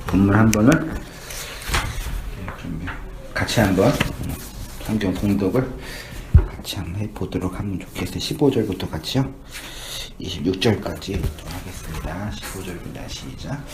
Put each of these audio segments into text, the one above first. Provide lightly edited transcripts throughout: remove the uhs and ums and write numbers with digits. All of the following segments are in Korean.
본문 한 번을 같이 한번 성경 공독을 같이 한번 해보도록 하면 좋겠어요. 15절부터 같이요. 26절까지 하겠습니다. 15절부터 시작.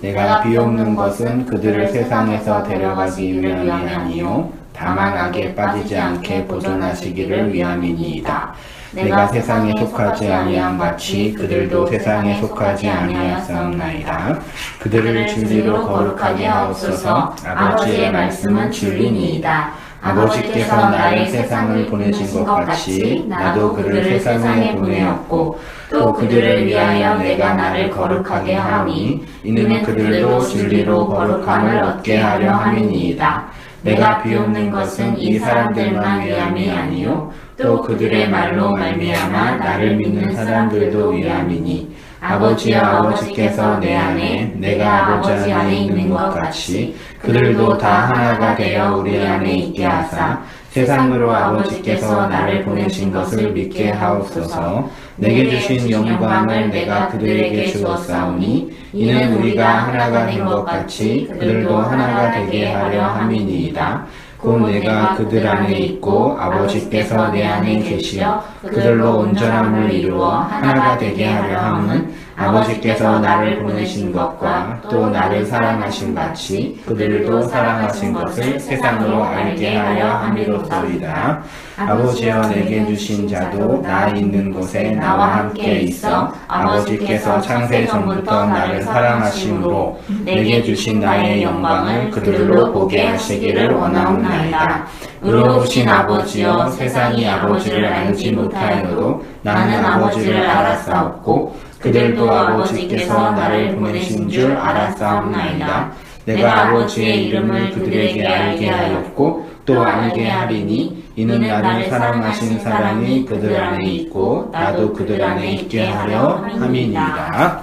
내가 비옵는 것은 그들을 세상에서 데려가기 위함이 아니요 다만 악에 빠지지 않게 보존하시기를 위함이니이다. 내가 세상에 속하지 아니함 같이 그들도 세상에 속하지 아니하였사옵나이다. 그들을 진리로 거룩하게 하옵소서. 아버지의 말씀은 진리니이다. 아버지께서 나를 세상을 보내신 것 같이 나도 그를 세상에 보내었고 또 그들을 위하여 내가 나를 거룩하게 하오니 이는 그들도 진리로 거룩함을 얻게 하려 함이니이다. 내가 비옵는 것은 이 사람들만 위함이 아니요 또 그들의 말로 말미암아 나를 믿는 사람들도 위함이니 아버지여 아버지께서 내 안에 내가 아버지 안에 있는 것 같이 그들도 다 하나가 되어 우리 안에 있게 하사 세상으로 아버지께서 나를 보내신 것을 믿게 하옵소서. 내게 주신 영광을 내가 그들에게 주었사오니 이는 우리가 하나가 된 것 같이 그들도 하나가 되게 하려 함이니이다. 곧 내가 그들 안에 있고 아버지께서 내 안에 계시어 그들로 온전함을 이루어 하나가 되게 하려 함은 아버지께서 나를 보내신 것과 또 나를 사랑하신 같이 그들도 사랑하신 것을 세상으로 알게 하려 함이로소이다. 아버지여 내게 주신 자도 나 있는 곳에 나와 함께 있어 아버지께서 창세 전부터 나를 사랑하심으로 내게 주신 나의 영광을 그들로 보게 하시기를 원하옵나이다. 의로우신 아버지여 세상이 아버지를 알지 못하여도 나는 아버지를 알았사옵고 그들도 아버지께서 나를 보내신 줄 알았사옵나이다. 내가 아버지의 이름을 그들에게 알게 하였고 또 알게 하리니 이는 나를 사랑하신 사랑이 그들 안에 있고 나도 그들 안에 있게 하려 함이니이다.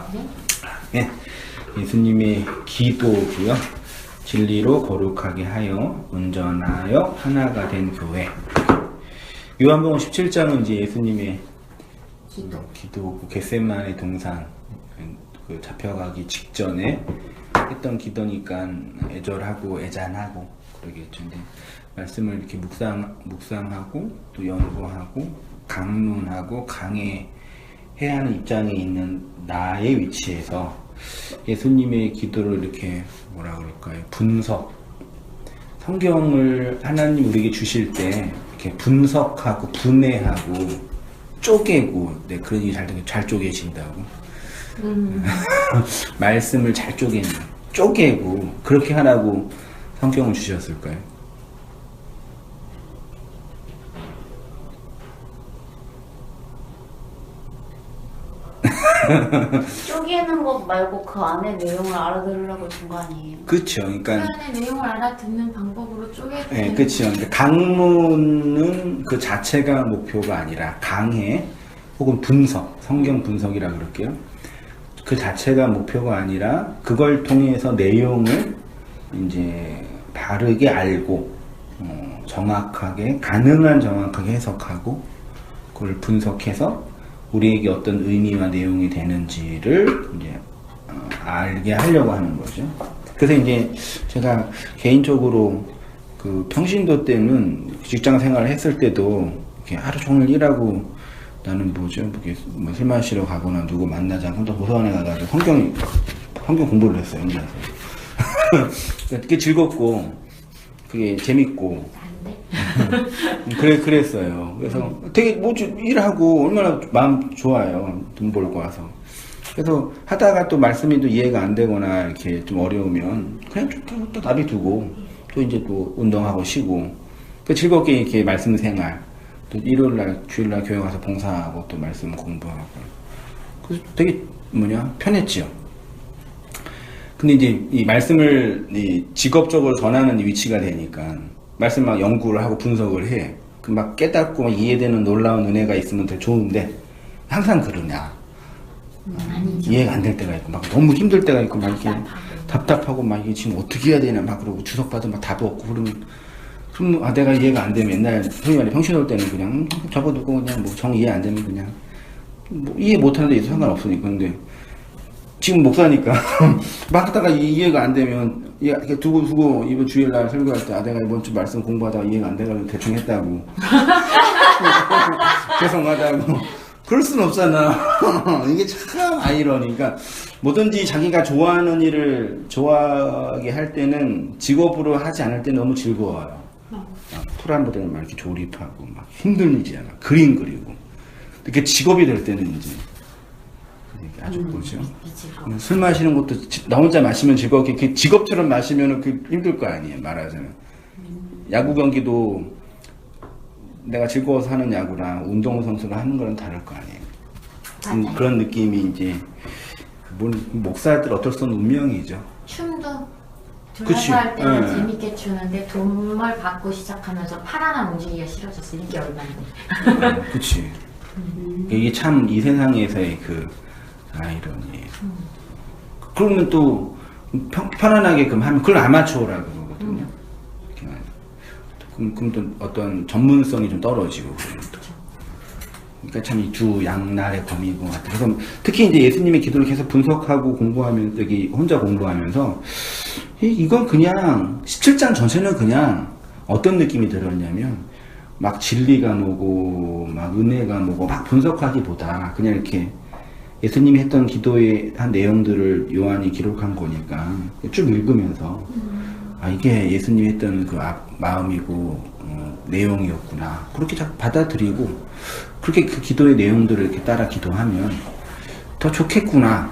네, 예수님의 기도고요. 진리로 거룩하게 하여 온전하여 하나가 된 교회. 요한복음 17장은 이제 예수님의 기도, 겟세마네 동산 그 잡혀가기 직전에 했던 기도니까 애절하고 애잔하고 그러겠죠. 근데 말씀을 이렇게 묵상하고 또 연구하고 강론하고 강해해야 하는 입장에 있는 나의 위치에서 예수님의 기도를 이렇게 뭐라 그럴까요? 분석. 성경을 하나님 우리에게 주실 때 이렇게 분석하고 분해하고 쪼개고, 네, 그런 일이 잘 쪼개진다고. 말씀을 잘 쪼개고, 그렇게 하라고 성경을 주셨을까요? 쪼개는 것 말고 그 안에 내용을 알아들으라고 준 거 아니에요? 그쵸. 그러니까. 그 안에 내용을 알아듣는 방법으로 쪼개고. 네, 그쵸. 그러니까 강론은 그 자체가 목표가 아니라 강해, 혹은 분석, 성경 분석이라 그럴게요. 그 자체가 목표가 아니라 그걸 통해서 내용을 이제 바르게 알고, 정확하게, 가능한 정확하게 해석하고, 그걸 분석해서 우리에게 어떤 의미와 내용이 되는지를 이제 알게 하려고 하는 거죠. 그래서 이제 제가 개인적으로 그 평신도 때는 직장 생활을 했을 때도 이렇게 하루 종일 일하고 나는 뭐죠? 뭐 술 마시러 가거나 누구 만나지 않고 또 도서관에 가가지고 성경 공부를 했어요. 그게 즐겁고 그게 재밌고 그랬어요. 그래서 되게 뭐지 일하고 얼마나 마음 좋아요. 돈 벌고 와서. 그래서 하다가 또 말씀이 또 이해가 안 되거나 이렇게 좀 어려우면 그냥 또 놔두고 또 이제 또 운동하고 쉬고 또 즐겁게 이렇게 말씀 생활 또 일요일날 주일날 교회 가서 봉사하고 또 말씀 공부하고 그래서 되게 편했지요. 근데 이제 이 말씀을 직업적으로 전하는 위치가 되니까 말씀 막 연구를 하고 분석을 해. 그 막 깨닫고 막 이해되는 놀라운 은혜가 있으면 더 좋은데 항상 그러냐? 이해가 안 될 때가 있고 막 너무 힘들 때가 있고 막 이렇게 답답하고 막 이게 지금 어떻게 해야 되냐 막 그러고 주석 받으면 막 답이 없고 그럼 내가 이해가 안 되면 옛날 소위 말해 평신 올 때는 그냥 접어두고 그냥 뭐 정 이해 안 되면 그냥 뭐 이해 못하는 데 있어서 상관없으니까. 근데 지금 목사니까 막 하다가 이해가 안 되면 이렇게 두고 이번 주일날 설교할 때 내가 이번 주 말씀 공부하다가 이해가 안 돼가지고 대충 했다고 죄송하다고 그럴 순 없잖아. 이게 참 아이러니까 뭐든지 자기가 좋아하는 일을 좋아하게 할 때는 직업으로 하지 않을 때 너무 즐거워요. 프란보다는 막 이렇게 조립하고 막 힘든 일이잖아. 그림 그리고 이렇게 직업이 될 때는 이제 아주 뭐죠? 술 마시는 것도 나 혼자 마시면 즐겁게 그 직업처럼 마시면 그 힘들 거 아니에요. 말하자면 야구 경기도 내가 즐거워서 하는 야구랑 운동선수를 하는 거랑 다를 거 아니에요. 그런 느낌이 이제 목사들 어쩔 수 없는 운명이죠. 춤도 그치. 둘러서 할 때는 네. 재밌게 추는데 돈을 받고 시작하면서 팔 하나 움직이기가 싫어졌어. 이게 얼마인데. 그치. 이게 참 이 세상에서의 그 아이러니예요. 그러면 또 편안하게 그럼 하면 그걸 아마추어라고 그러거든요. 그럼 또 어떤 전문성이 좀 떨어지고 그래요. 그러니까 참 이 두 양날의 검인 것 같아요. 그래서 특히 이제 예수님의 기도를 계속 분석하고 공부하면 여기 혼자 공부하면서 이건 그냥 17장 전체는 그냥 어떤 느낌이 들었냐면 막 진리가 뭐고 막 은혜가 뭐고 막 분석하기보다 그냥 이렇게 예수님이 했던 기도의 한 내용들을 요한이 기록한 거니까 쭉 읽으면서 이게 예수님이 했던 그 마음이고 내용이었구나 그렇게 자꾸 받아들이고 그렇게 그 기도의 내용들을 이렇게 따라 기도하면 더 좋겠구나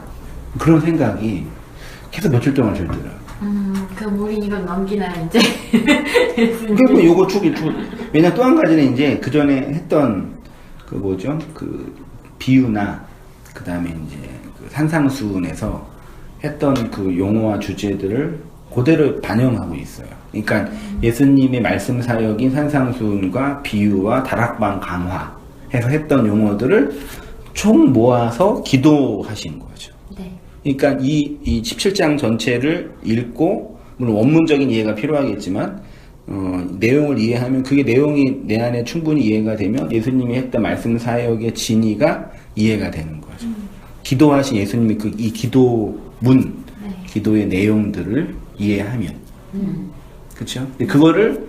그런 생각이 계속 며칠 동안 들더라고요. 그럼 우린 이건 넘기나요 이제? 그리고 요거 왜냐 또 한 가지는 이제 그 전에 했던 그 뭐죠 그 비유나 그 다음에 이제 그 산상수훈에서 했던 그 용어와 주제들을 그대로 반영하고 있어요. 그러니까 예수님의 말씀 사역인 산상수훈과 비유와 다락방 강화해서 했던 용어들을 총 모아서 기도하신 거죠. 네. 그러니까 이 17장 전체를 읽고 물론 원문적인 이해가 필요하겠지만 내용을 이해하면 그게 내용이 내 안에 충분히 이해가 되면 예수님이 했던 말씀 사역의 진의가 이해가 되는 거죠. 기도하신 예수님의 이 기도문, 네. 기도의 내용들을 이해하면, 그렇죠? 그거를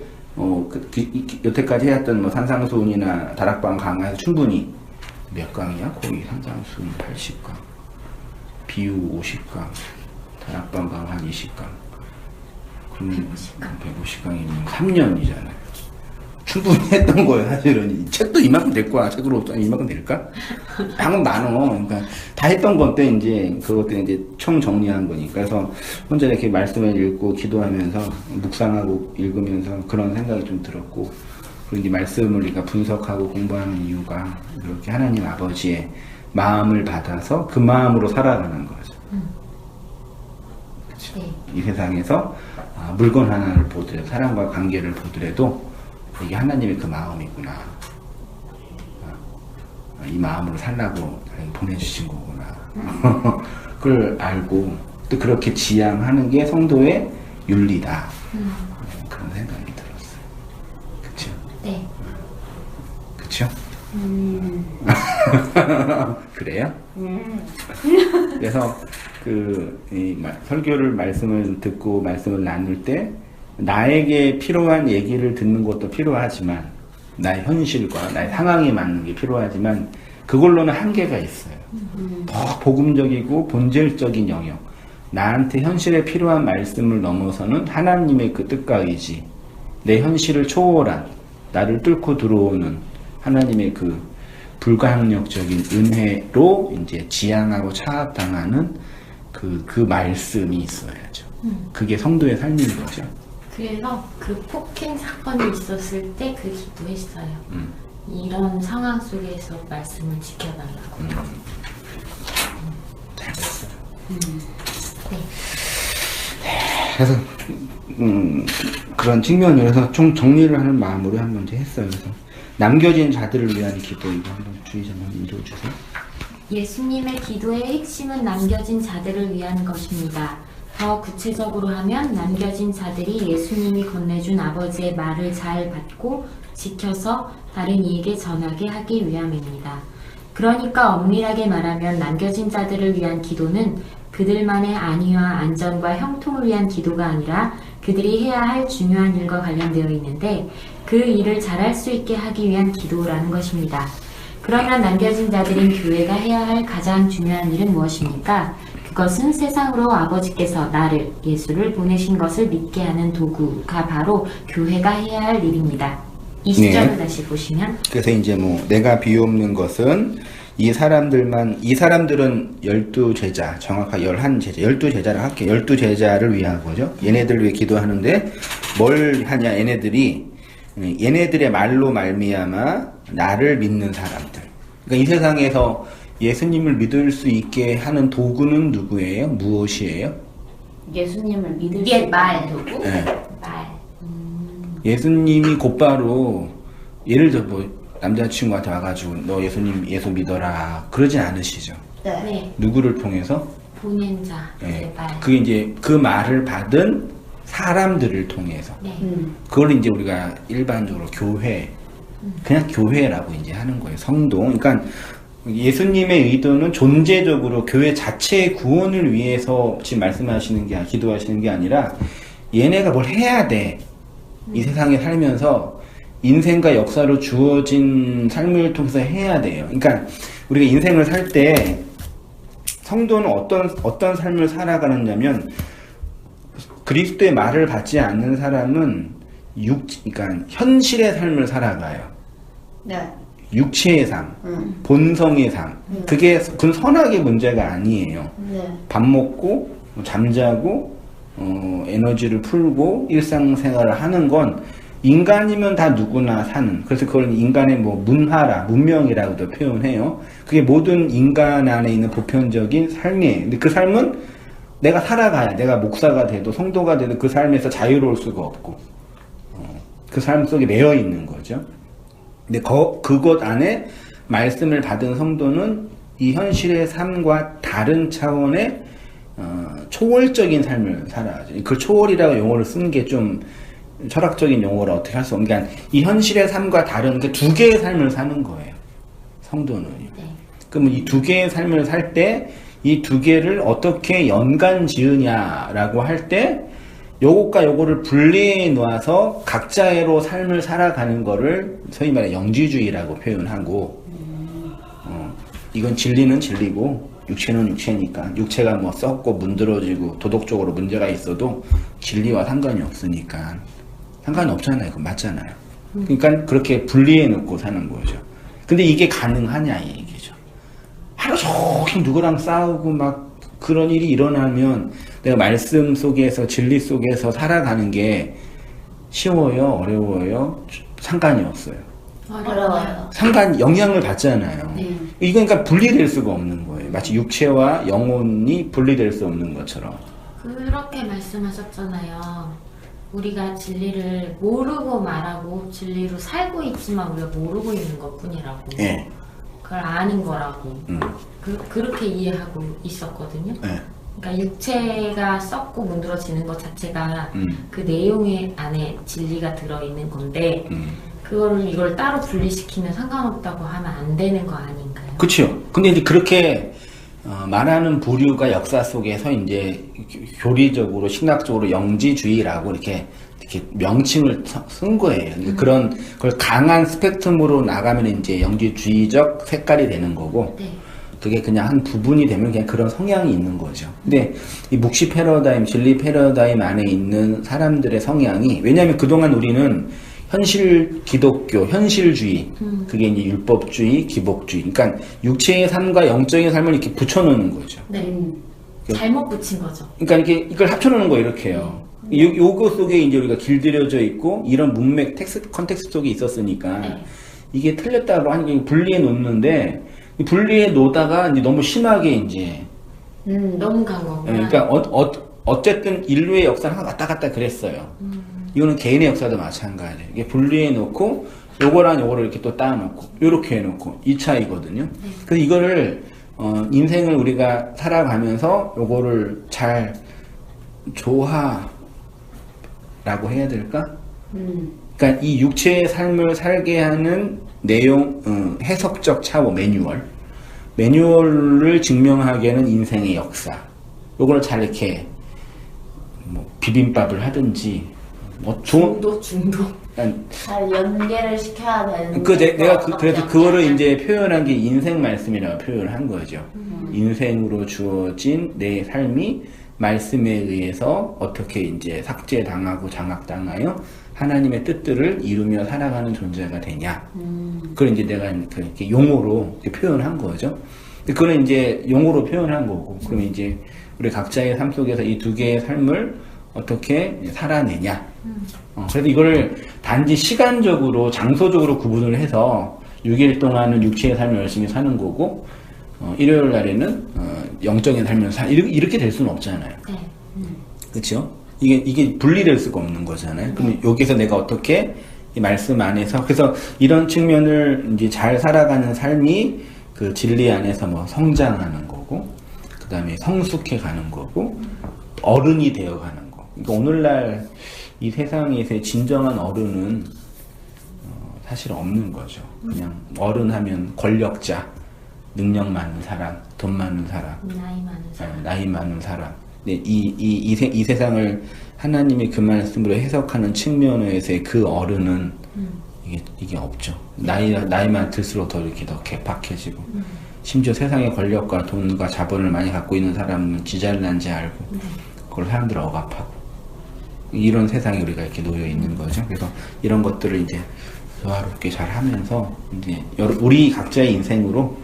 여태까지 해왔던 뭐 산상수훈이나 다락방 강화에서 충분히 몇 강이야? 거의 산상수훈 80강, 비유 50강, 다락방 강화 20강. 그럼 150강이면 3년이잖아요. 충분히 했던 거예요, 사실은. 이 책도 이만큼 될 거야. 책으로 이만큼 될까? 방금 많어. 그러니까 다 했던 건데, 이제, 그것도 이제 총 정리한 거니까. 그래서 혼자 이렇게 말씀을 읽고, 기도하면서, 묵상하고, 읽으면서 그런 생각이 좀 들었고, 그리고 이제 말씀을 우리가 분석하고 공부하는 이유가, 이렇게 하나님 아버지의 마음을 받아서 그 마음으로 살아가는 거죠. 그쵸? 네. 이 세상에서 물건 하나를 보더라도, 사람과 관계를 보더라도, 이게 하나님의 그 마음이구나. 이 마음으로 살라고 보내주신 거구나. 그걸 알고 또 그렇게 지향하는 게 성도의 윤리다. 그런 생각이 들었어요. 그쵸? 네. 그쵸? 그래요? 그래서 설교를 말씀을 듣고 말씀을 나눌 때 나에게 필요한 얘기를 듣는 것도 필요하지만 나의 현실과 나의 상황에 맞는 게 필요하지만 그걸로는 한계가 있어요. 더 복음적이고 본질적인 영역, 나한테 현실에 필요한 말씀을 넘어서는 하나님의 그 뜻과 의지, 내 현실을 초월한 나를 뚫고 들어오는 하나님의 그 불가항력적인 은혜로 이제 지향하고 차압당하는 그 말씀이 있어야죠. 그게 성도의 삶인 거죠. 그래서 그 폭행 사건이 있었을 때 그 기도했어요. 이런 상황 속에서 말씀을 지켜달라고. 잘했어요. 네. 그래서 그런 측면에서 총 정리를 하는 마음으로 한번 이제 했어요. 그래서 남겨진 자들을 위한 기도 이거 한번 주의자님 읽어주세요. 예수님의 기도의 핵심은 남겨진 자들을 위한 것입니다. 더 구체적으로 하면 남겨진 자들이 예수님이 건네준 아버지의 말을 잘 받고 지켜서 다른 이에게 전하게 하기 위함입니다. 그러니까 엄밀하게 말하면 남겨진 자들을 위한 기도는 그들만의 안위와 안전과 형통을 위한 기도가 아니라 그들이 해야 할 중요한 일과 관련되어 있는데 그 일을 잘할 수 있게 하기 위한 기도라는 것입니다. 그러면 남겨진 자들인 교회가 해야 할 가장 중요한 일은 무엇입니까? 그것은 세상으로 아버지께서 나를, 예수를 보내신 것을 믿게 하는 도구가 바로 교회가 해야 할 일입니다. 이 시절을 네. 다시 보시면 그래서 이제 뭐 내가 비옵는 것은 이 사람들은 12제자, 정확하게 11제자, 12제자를 할게요. 12제자를 위한 거죠. 얘네들을 위해 기도하는데 뭘 하냐, 얘네들의 말로 말미암아 나를 믿는 사람들. 그러니까 이 세상에서 예수님을 믿을 수 있게 하는 도구는 누구예요? 무엇이에요? 예수님을 믿을 수 이게 있는 말. 도구? 네. 말. 예수님이 곧바로 예를 들어 뭐 남자친구한테 와가지고 너 예수 믿어라 그러진 않으시죠. 네. 네. 누구를 통해서? 보낸 자. 예. 말. 그게 이제 그 말을 받은 사람들을 통해서. 네. 그걸 이제 우리가 일반적으로 교회, 그냥 교회라고 이제 하는 거예요. 성도. 그러니까 예수님의 의도는 존재적으로 교회 자체의 구원을 위해서 지금 말씀하시는 게, 기도하시는 게 아니라 얘네가 뭘 해야 돼. 이 세상에 살면서 인생과 역사로 주어진 삶을 통해서 해야 돼요. 그러니까 우리가 인생을 살 때 성도는 어떤 삶을 살아가느냐면 그리스도의 말을 받지 않는 사람은 그러니까 현실의 삶을 살아가요. 네. 육체의 삶, 본성의 삶. 그건 선악의 문제가 아니에요. 네. 밥 먹고 잠자고 에너지를 풀고 일상생활을 하는 건 인간이면 다 누구나 사는, 그래서 그걸 인간의 뭐 문명이라고도 표현해요. 그게 모든 인간 안에 있는 보편적인 삶이에요. 근데 그 삶은 내가 살아가야, 내가 목사가 돼도 성도가 돼도 그 삶에서 자유로울 수가 없고 그 삶 속에 매여 있는 거죠. 근데 그것 안에 말씀을 받은 성도는 이 현실의 삶과 다른 차원의 초월적인 삶을 살아야죠. 그 초월이라고 용어를 쓴 게 좀 철학적인 용어로 어떻게 할 수 없는 게 아니라 이 현실의 삶과 다른 그 두 개의 삶을 사는 거예요. 성도는요. 네. 그러면 이 두 개의 삶을 살 때 이 두 개를 어떻게 연관 지으냐라고 할 때 요것과 요거를 분리해 놓아서 각자의로 삶을 살아가는 거를 소위 말해 영지주의라고 표현하고 이건 진리는 진리고 육체는 육체니까 육체가 뭐 썩고 문드러지고 도덕적으로 문제가 있어도 진리와 상관이 없으니까 상관이 없잖아요. 그건 맞잖아요. 그러니까 그렇게 분리해 놓고 사는 거죠. 근데 이게 가능하냐 이 얘기죠. 하루 종일 누구랑 싸우고 막 그런 일이 일어나면 내가 말씀 속에서 진리 속에서 살아가는 게 쉬워요? 어려워요? 상관이 없어요. 어려워요. 영향을 받잖아요. 네. 이건 그러니까 분리될 수가 없는 거예요. 마치 육체와 영혼이 분리될 수 없는 것처럼. 그렇게 말씀하셨잖아요. 우리가 진리를 모르고 말하고 진리로 살고 있지만 우리가 모르고 있는 것뿐이라고. 예. 그걸 아는 거라고. 음. 그렇게 이해하고 있었거든요. 예. 그러니까 육체가 썩고 문드러지는 것 자체가 음. 그 내용의 안에 진리가 들어있는 건데 이걸 따로 분리시키면 상관없다고 하면 안 되는 거 아닌가요? 그렇죠. 근데 이제 그렇게 말하는 부류가 역사 속에서 이제 교리적으로 신학적으로 영지주의라고 이렇게 명칭을 쓴 거예요. 그런 걸 강한 스펙트럼으로 나가면 이제 영지주의적 색깔이 되는 거고. 네. 그게 그냥 한 부분이 되면 그냥 그런 성향이 있는 거죠. 근데 이 묵시 패러다임, 진리 패러다임 안에 있는 사람들의 성향이, 왜냐하면 그동안 우리는 현실 기독교, 현실주의, 그게 이제 율법주의, 기복주의, 그러니까 육체의 삶과 영적인 삶을 이렇게 붙여놓는 거죠. 네. 잘못 붙인 거죠. 그러니까 이걸 합쳐놓는 거 이렇게요. 요거 속에 이제 우리가 길들여져 있고 이런 문맥, 컨텍스트 속에 있었으니까 네. 이게 틀렸다고 하니까 분리해 놓는데 분리해 놓다가 이제 너무 심하게 이제 너무 간 거구나. 그러니까 어쨌든 인류의 역사는 왔다 갔다 그랬어요. 이거는 개인의 역사도 마찬가지예요. 이게 분리해 놓고 요거랑 요거를 이렇게 또 따놓고 요렇게 해놓고 이 차이거든요. 그래서 이거를 인생을 우리가 살아가면서 요거를 잘 조화라고 해야 될까? 그러니까 이 육체의 삶을 살게 하는 내용, 해석적 차원 매뉴얼을 증명하기에는 인생의 역사, 요걸 잘 이렇게 뭐 비빔밥을 하든지 뭐 좋은 중도. 잘 연계를 시켜야 되는. 내가 그래서 그거를 이제 표현한 게 인생 말씀이라고 표현을 한 거죠. 인생으로 주어진 내 삶이 말씀에 의해서 어떻게 이제 삭제당하고 장악당하여 하나님의 뜻들을 이루며 살아가는 존재가 되냐. 그걸 이제 내가 이렇게 용어로 이렇게 표현한 거죠. 그거는 이제 용어로 표현한 거고, 그럼 이제 우리 각자의 삶 속에서 이 두 개의 삶을 어떻게 살아내냐. 그래서 이거를 단지 시간적으로, 장소적으로 구분을 해서 6일 동안은 육체의 삶을 열심히 사는 거고, 일요일 날에는 영적인 삶을 이렇게 될 수는 없잖아요. 네. 그렇죠? 이게 분리될 수가 없는 거잖아요. 그럼 여기서 내가 어떻게 이 말씀 안에서, 그래서 이런 측면을 이제 잘 살아가는 삶이 그 진리 안에서 뭐 성장하는 거고, 그 다음에 성숙해 가는 거고, 어른이 되어 가는 거. 그러니까 오늘날 이 세상에서의 진정한 어른은 사실 없는 거죠. 그냥 어른 하면 권력자, 능력 많은 사람, 돈 많은 사람, 나이 많은 사람. 네, 이 세상을 하나님이 그 말씀으로 해석하는 측면에서의 그 어른은 이게 없죠. 나이만 들수록 더 이렇게 더 개팍해지고, 심지어 세상의 권력과 돈과 자본을 많이 갖고 있는 사람은 지잘난지 알고, 그걸 사람들을 억압하고, 이런 세상에 우리가 이렇게 놓여 있는 거죠. 그래서 이런 것들을 이제 조화롭게 잘 하면서 이제 우리 각자의 인생으로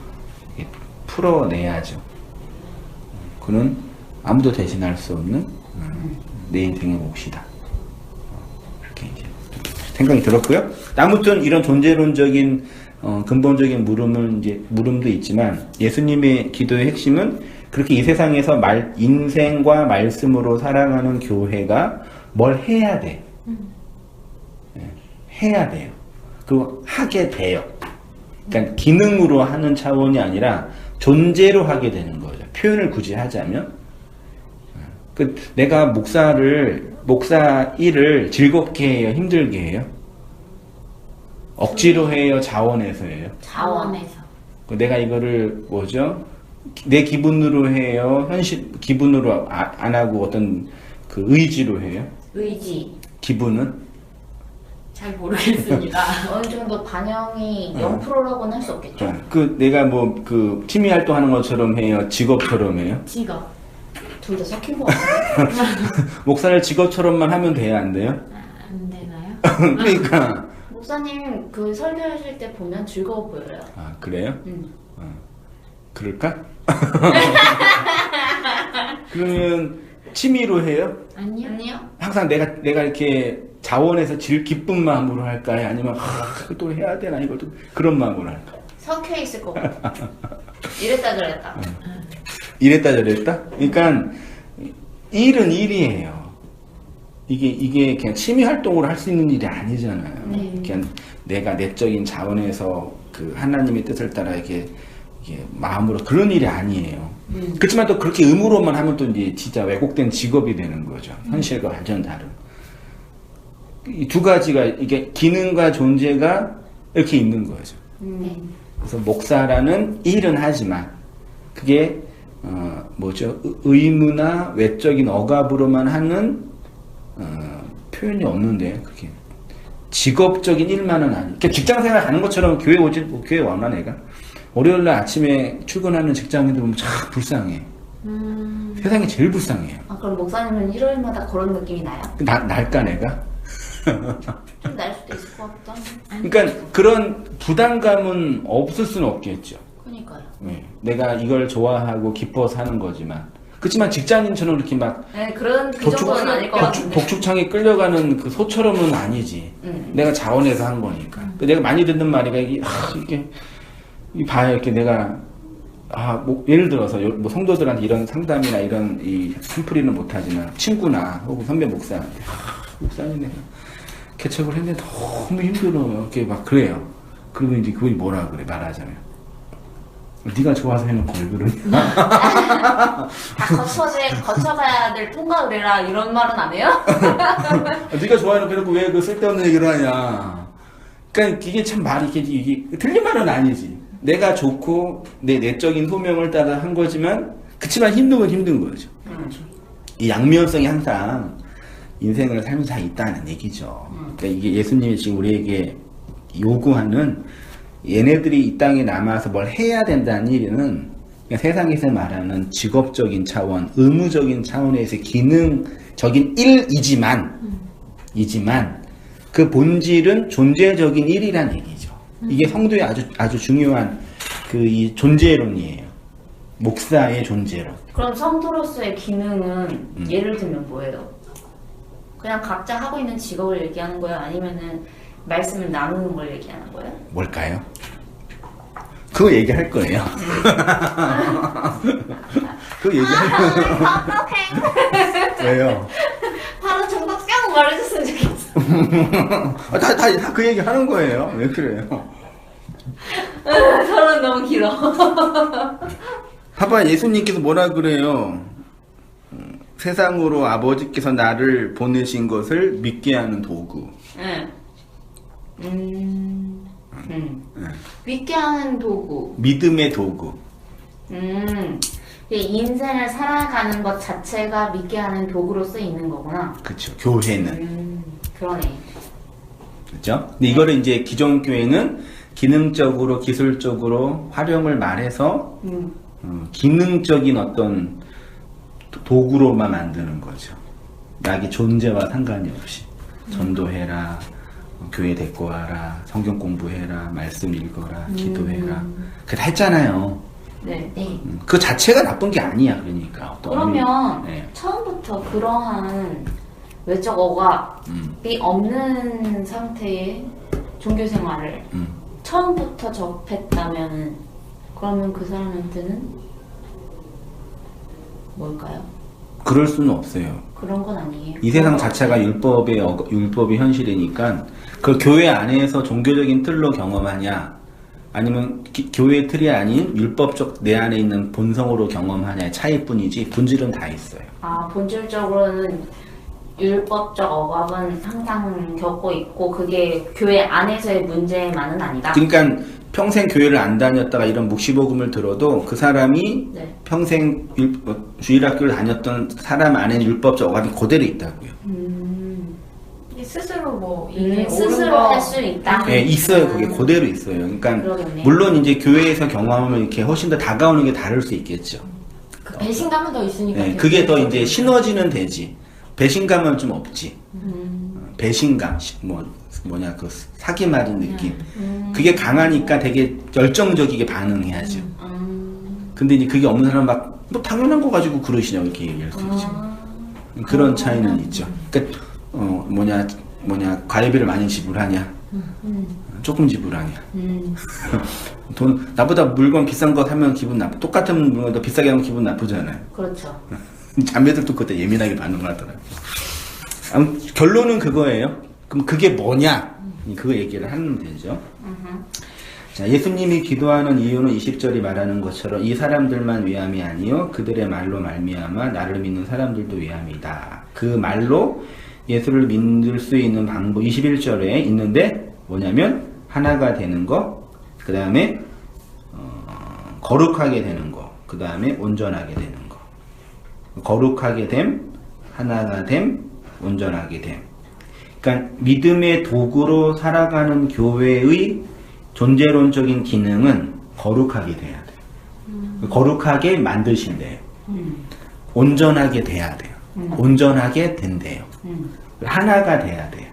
풀어내야죠. 그는 아무도 대신할 수 없는 내 인생의 몫이다. 이렇게 이제 생각이 들었고요. 아무튼 이런 존재론적인 근본적인 물음도 있지만, 예수님의 기도의 핵심은 그렇게 이 세상에서 인생과 말씀으로 살아가는 교회가 뭘 해야 돼. 해야 돼요. 그리고 하게 돼요. 그러니까 기능으로 하는 차원이 아니라 존재로 하게 되는 거죠. 표현을 굳이 하자면, 내가 목사 일을 즐겁게 해요, 힘들게 해요? 억지로 해요, 자원해서 해요? 자원에서. 내가 이거를 내 기분으로 해요, 기분으로 안 하고 어떤 그 의지로 해요? 의지. 기분은? 잘 모르겠습니다. 어느 정도 반영이 0%라고는 할 수 없겠죠. 내가 취미 활동하는 것처럼 해요, 직업처럼 해요? 직업. 둘 다 섞인 것 같아요. 목사를 직업처럼만 하면 돼요, 안 돼요? 안 되나요? 그러니까. 목사님 그 설교하실 때 보면 즐거워 보여요. 아, 그래요? 그럴까? 그러면 취미로 해요? 아니요. 항상 내가 이렇게 자원해서 기쁜 마음으로 할까요? 아니면 이걸 또 해야 되나, 이걸 또 그런 마음으로 할까요? 섞여 있을 것 같아. 이랬다 저랬다. 이랬다 저랬다? 그러니까 일은 일이에요. 이게 그냥 취미 활동으로 할 수 있는 일이 아니잖아요. 그냥 내가 내적인 자원에서 그 하나님의 뜻을 따라 이게 마음으로 그런 일이 아니에요. 그렇지만 또 그렇게 의무로만 하면 또 이제 진짜 왜곡된 직업이 되는 거죠. 현실과 완전 다른. 이 두 가지가 이게 기능과 존재가 이렇게 있는 거죠. 그래서 목사라는 일은 하지만 그게 의무나 외적인 억압으로만 하는 표현이 없는데, 그게 직업적인 일만은 아니. 그러니까 직장생활 하는 것처럼 교회 와나 내가 월요일날 아침에 출근하는 직장인들 보면 참 불쌍해. 세상에 제일 불쌍해요. 그럼 목사님은 일요일마다 그런 느낌이 나요? 날까 내가? 좀 날 수도 있을 것 같다. 그러니까 그런 부담감은 없을 수는 없겠죠. 그러니까요. 네. 내가 이걸 좋아하고 기뻐서 하는 거지만, 그렇지만 직장인처럼 이렇게 막 그런 그 정도는 아닐 것 같은데. 독축창에 끌려가는 그 소처럼은 아니지. 내가 자원해서 한 거니까. 내가 많이 듣는 말이가 이게 봐요. 이렇게 내가 예를 들어서 성도들한테 이런 상담이나 이런 이 심풀이는 못하지만 친구나 혹은 선배 목사한테 목사님 내가 개척을 했는데 너무 힘들어요. 이렇게 막 그래요. 그리고 이제 그분이 뭐라 그래 말하자면, 네가 좋아서 해놓고 왜 그러냐. 다 거쳐가야 될 통과의례라 이런 말은 안 해요? 네가 좋아해놓고 해놓고 왜 그 쓸데없는 얘기를 하냐. 그러니까 이게 참 이게 틀린 말은 아니지. 내가 좋고 내 내적인 소명을 따라 한 거지만, 그치만 힘든 건 힘든 거죠. 이 양면성이 항상 인생을 살면서 다 있다는 얘기죠. 그러니까 이게 예수님이 지금 우리에게 요구하는 얘네들이 이 땅에 남아서 뭘 해야 된다는 일은 그냥 세상에서 말하는 직업적인 차원, 의무적인 차원에서 기능적인 일이지만 그 본질은 존재적인 일이란 얘기죠. 이게 성도의 아주 중요한 이 존재론이에요. 목사의 존재론. 그럼 성도로서의 기능은 예를 들면 뭐예요? 그냥 각자 하고 있는 직업을 얘기하는 거예요? 아니면은 말씀을 나누는 걸 얘기하는 거예요? 뭘까요? 그거 얘기할 거예요. 그거 얘기할 거예요. 왜요? 바로 정답 뿅 말해줬으면 좋겠어. 다 그 얘기 하는 거예요. 왜 그래요? 저는 너무 길어. 봐봐, 예수님께서 뭐라 그래요? 세상으로 아버지께서 나를 보내신 것을 믿게 하는 도구. 응. 믿게 하는 도구. 믿음의 도구. 이 인생을 살아가는 것 자체가 믿게 하는 도구로서 있는 거구나. 그렇죠. 교회는. 그러네. 그렇죠? 근데 이거를 이제 기존 교회는 기능적으로, 기술적으로 활용을 말해서 기능적인 어떤 도구로만 만드는 거죠. 자기 존재와 상관이 없이. 전도해라, 교회 데리고 와라, 성경 공부해라, 말씀 읽어라, 기도해라. 그거 다 했잖아요. 네. 그 자체가 나쁜 게 아니야, 그러니까. 어떤 그러면 네. 처음부터 그러한 외적 억압이 없는 상태의 종교 생활을 처음부터 접했다면 그러면 그 사람한테는 뭘까요? 그럴 수는 없어요. 그런 건 아니에요. 이 세상 자체가 율법의 현실이니까 그 교회 안에서 종교적인 틀로 경험하냐 아니면 교회 틀이 아닌 율법적 내 안에 있는 본성으로 경험하냐의 차이뿐이지 본질은 다 있어요. 아, 본질적으로는 율법적 억압은 항상 겪고 있고 그게 교회 안에서의 문제만은 아니다. 그러니까 평생 교회를 안 다녔다가 이런 묵시복음을 들어도 그 사람이 네. 평생 주일학교를 다녔던 사람 안에 율법적 억압이 그대로 있다고요. 스스로 뭐 이게 스스로 할 수 있다. 네, 있어요. 그게 그대로 있어요. 그러니까 그러겠네요. 물론 이제 교회에서 경험하면 이렇게 훨씬 더 다가오는 게 다를 수 있겠죠. 그 배신감은 더 있으니까. 네, 그게 더 이제 시너지는 되지. 배신감은 좀 없지. 배신감, 뭐냐 그 사기 맞은 느낌. 그게 강하니까 되게 열정적이게 반응해야죠. 근데 이제 그게 없는 사람 막 뭐 당연한 거 가지고 그러시냐고 이렇게 얘기할 수 있죠. 그런 차이는 있죠. 그러니까 뭐냐 과외비를 많이 지불하냐, 조금 지불하냐. 돈 나보다 물건 비싼 거 사면 기분 나쁘. 똑같은 물건 더 비싸게 하면 기분 나쁘잖아요. 그렇죠. 자매들도 그때 예민하게 반응을 하더라고요. 결론은 그거예요. 그럼 그게 뭐냐? 그거 얘기를 하면 되죠. 자, 예수님이 기도하는 이유는 20절이 말하는 것처럼 이 사람들만 위함이 아니요 그들의 말로 말미암아 나를 믿는 사람들도 위함이다. 그 말로 예수를 믿을 수 있는 방법 21절에 있는데 뭐냐면 하나가 되는 거, 그 다음에 거룩하게 되는 거, 그 다음에 온전하게 되는 거. 거룩하게 됨, 하나가 됨, 온전하게 됨. 그러니까 믿음의 도구로 살아가는 교회의 존재론적인 기능은 거룩하게 돼야 돼요. 거룩하게 만드신대요. 온전하게 돼야 돼요. 온전하게 된대요. 하나가 돼야 돼요.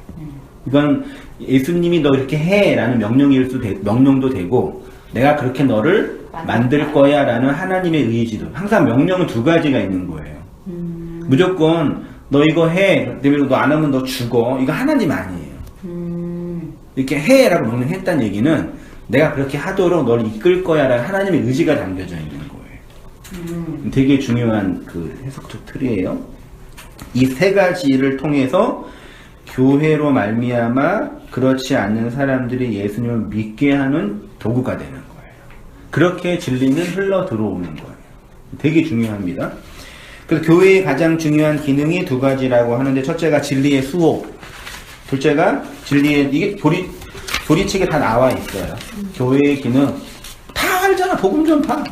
이건 예수님이 너 이렇게 해 라는 명령도 되고 내가 그렇게 너를 만들 거야 라는 하나님의 의지도. 항상 명령은 두 가지가 있는 거예요. 무조건 너 이거 해, 너 안 하면 너 죽어. 이거 하나님 아니에요. 이렇게 해 라고 명령했다는 얘기는 내가 그렇게 하도록 너를 이끌 거야 라는 하나님의 의지가 담겨져 있는 거예요. 되게 중요한 그 해석적 틀이에요. 이 세 가지를 통해서 교회로 말미암아 그렇지 않는 사람들이 예수님을 믿게 하는 도구가 되는 거예요. 그렇게 진리는 흘러 들어오는 거예요. 되게 중요합니다. 그래서 교회의 가장 중요한 기능이 두 가지라고 하는데 첫째가 진리의 수호, 둘째가 진리의 이게 조리책에 다 나와 있어요. 교회의 기능 다 알잖아. 복음 전파.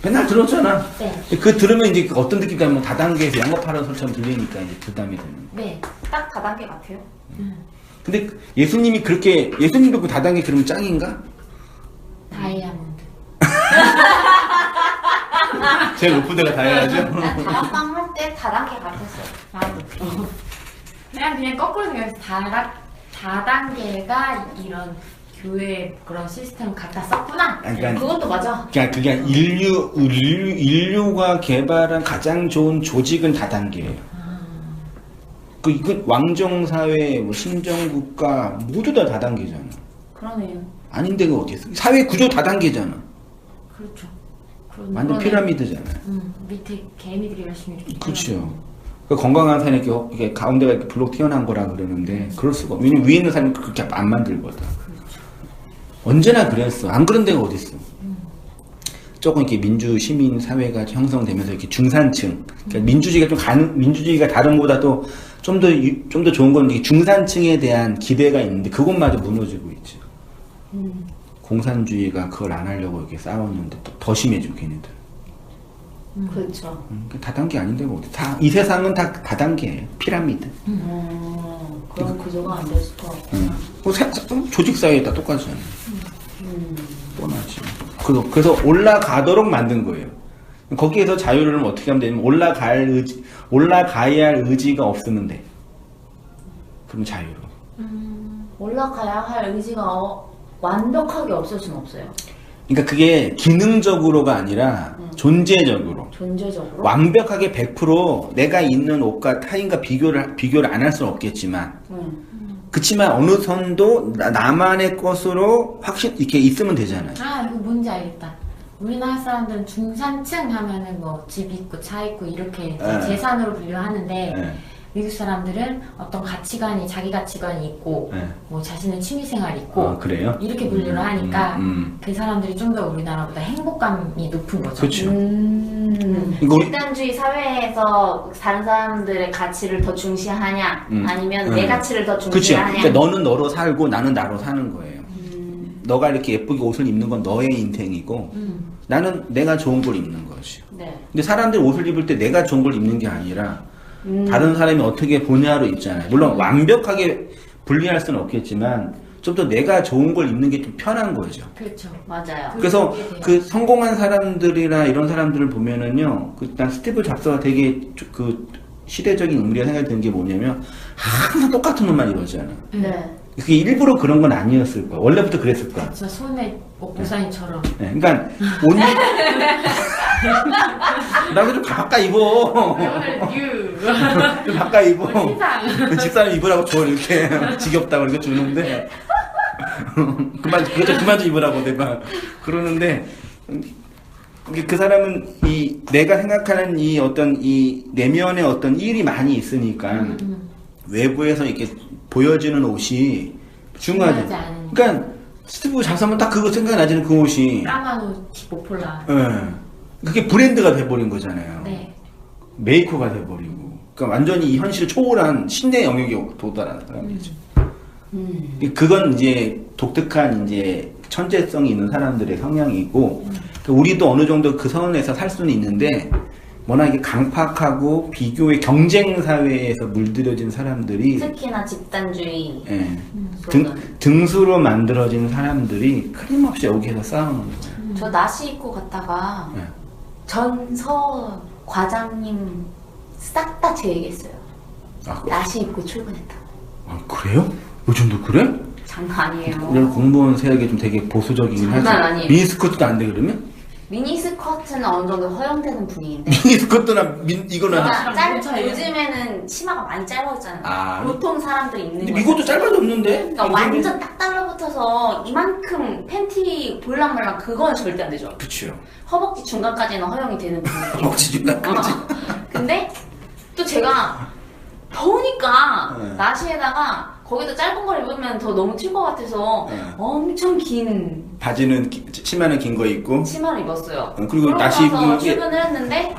맨날 들었잖아. 네. 그 들으면 이제 어떤 느낌이냐면 다단계에서 영업하는 소리처럼 들리니까 이제 부담이 되는 거야. 네. 딱 다단계 같아요. 근데 예수님이 그렇게, 예수님도 그 다단계 그러면 짱인가? 다이아몬드. 제일 높은 데가 다해야죠. 난 다락방 할 때 다단계 같았어요. 나도. 그냥 거꾸로 생각해서 다단계가 이런 교회 그런 시스템 갖다 썼구나. 그러니까 그것도 맞아. 그게 인류가 개발한 가장 좋은 조직은 다단계예요. 이건 왕정사회, 뭐 신정국가 모두 다 다단계잖아. 그러네요. 아닌 데가 어디 있어? 사회 구조 다단계잖아. 그렇죠. 완전 피라미드잖아. 밑에 개미들이 열심히 이렇게. 그렇죠. 그 건강한 사람이 이렇게 가운데가 이렇게 블록 튀어나온 거라 그러는데 그럴 수가. 왜냐면 위에 있는 사람이 그렇게 안 만들거든. 그렇죠. 언제나 그랬어. 안 그런 데가 어디 있어? 조금 이렇게 민주 시민 사회가 형성되면서 이렇게 중산층, 그러니까 민주주의가 다른 것보다도 좀 더 좋은 건 이게 중산층에 대한 기대가 있는데 그것마저 무너지고 있죠. 공산주의가 그걸 안 하려고 이렇게 싸웠는데 더 심해지고 걔네들. 그렇죠. 다단계 아닌데 뭐 어디 다 이 세상은 다 다단계예요. 피라미드. 그런 구조가 안 됐을 것 같구나. 조직 사회에 다 똑같잖아요. 뻔하지. 그래서 올라가도록 만든 거예요. 거기에서 자유를 어떻게 하면 되냐면 올라가야 할 의지가 없으면 돼. 그럼 자유로. 올라가야 할 의지가 완벽하게 없을 수는 없어요. 그러니까 그게 기능적으로가 아니라 존재적으로. 존재적으로. 완벽하게 100% 내가 입는 옷과 타인과 비교를 안 할 수는 없겠지만, 그치만 어느 선도 나만의 것으로 이렇게 있으면 되잖아요. 이거 뭔지 알겠다. 우리나라 사람들은 중산층 하면은 뭐 집 있고 차 있고 이렇게 네. 재산으로 분류하는데 네. 미국 사람들은 어떤 자기 가치관이 있고 네. 뭐 자신의 취미생활이 있고 그래요? 이렇게 분류를 하니까 그 사람들이 좀 더 우리나라보다 행복감이 높은 거죠. 그렇죠. 집단주의 사회에서 다른 사람들의 가치를 더 중시하냐 아니면 내 가치를 더 그렇죠. 중시하냐. 그러니까 너는 너로 살고 나는 나로 사는 거예요. 너가 이렇게 예쁘게 옷을 입는 건 너의 인생이고 나는 내가 좋은 걸 입는 거지. 네. 근데 사람들이 옷을 입을 때 내가 좋은 걸 입는 게 아니라 다른 사람이 어떻게 보냐로 입잖아요. 물론 완벽하게 분리할 수는 없겠지만 좀 더 내가 좋은 걸 입는 게 좀 편한 거죠. 그렇죠. 맞아요. 그래서 그 성공한 사람들이나 이런 사람들을 보면은요, 난 스티브 잡스가 되게 그 시대적인 인물이라 생각이 드는 게 뭐냐면 항상 똑같은 옷만 입었잖아. 네. 그게 일부러 그런 건 아니었을 거야. 원래부터 그랬을 거야. 진짜 손에 목사님처럼. 네, 그러니까 옷 나도 좀 바꿔 입어. 좀 바꿔 입어. 집사람 입으라고 줘 이렇게 지겹다고 이렇게 주는데 그만 좀 입으라고 내가 그러는데 그 사람은 내가 생각하는 이 어떤 이 내면의 어떤 일이 많이 있으니까 외부에서 이렇게 보여지는 옷이 중요하지. 그러니까 스티브 잡스하면 딱 그거 생각나지는 그 옷이 까만 옷 모폴라. 그게 브랜드가 돼버린 거잖아요. 네. 메이커가 돼버리고. 그러니까 완전히 이 현실을 초월한 신의 영역에 도달한 사람이죠. 그건 이제 독특한 이제 천재성이 있는 사람들의 성향이고, 그러니까 우리도 어느 정도 그 선에서 살 수는 있는데, 워낙 이게 강팍하고 비교의 경쟁 사회에서 물들여진 사람들이 특히나 집단주의. 등수로 만들어진 사람들이 끊임없이 여기에서 싸우는 거예요. 저 나시 입고 갔다가 네. 전서 과장님 싹 다 제 얘기했어요. 나시 입고 출근했다고. 그래요? 요즘도 그래? 장난 아니에요. 우리 공무원 세력이 좀 되게 보수적이긴 하지. 장난 아니에요. 미니스커트도 안 돼 그러면? 미니스커트는 어느 정도 허용되는 분위기인데 미니스커트나 이거는 요즘에는 치마가 많이 짧아졌잖아요. 보통 사람들이 입는 근데 거. 미국도 짧아도 없는데? 그러니까 완전 딱 달라붙어서 이만큼 팬티 볼랑말랑 그건 절대 안 되죠. 그쵸. 허벅지 중간까지는 허용이 되는 분위기. 허벅지 중간까지. 근데 또 제가 더우니까 네. 나시에다가 거기다 짧은 걸 입으면 더 너무 튈 것 같아서 엄청 긴 바지는 치마는 긴 거 입고 치마를 입었어요. 그리고 나시 입고 출근을 했는데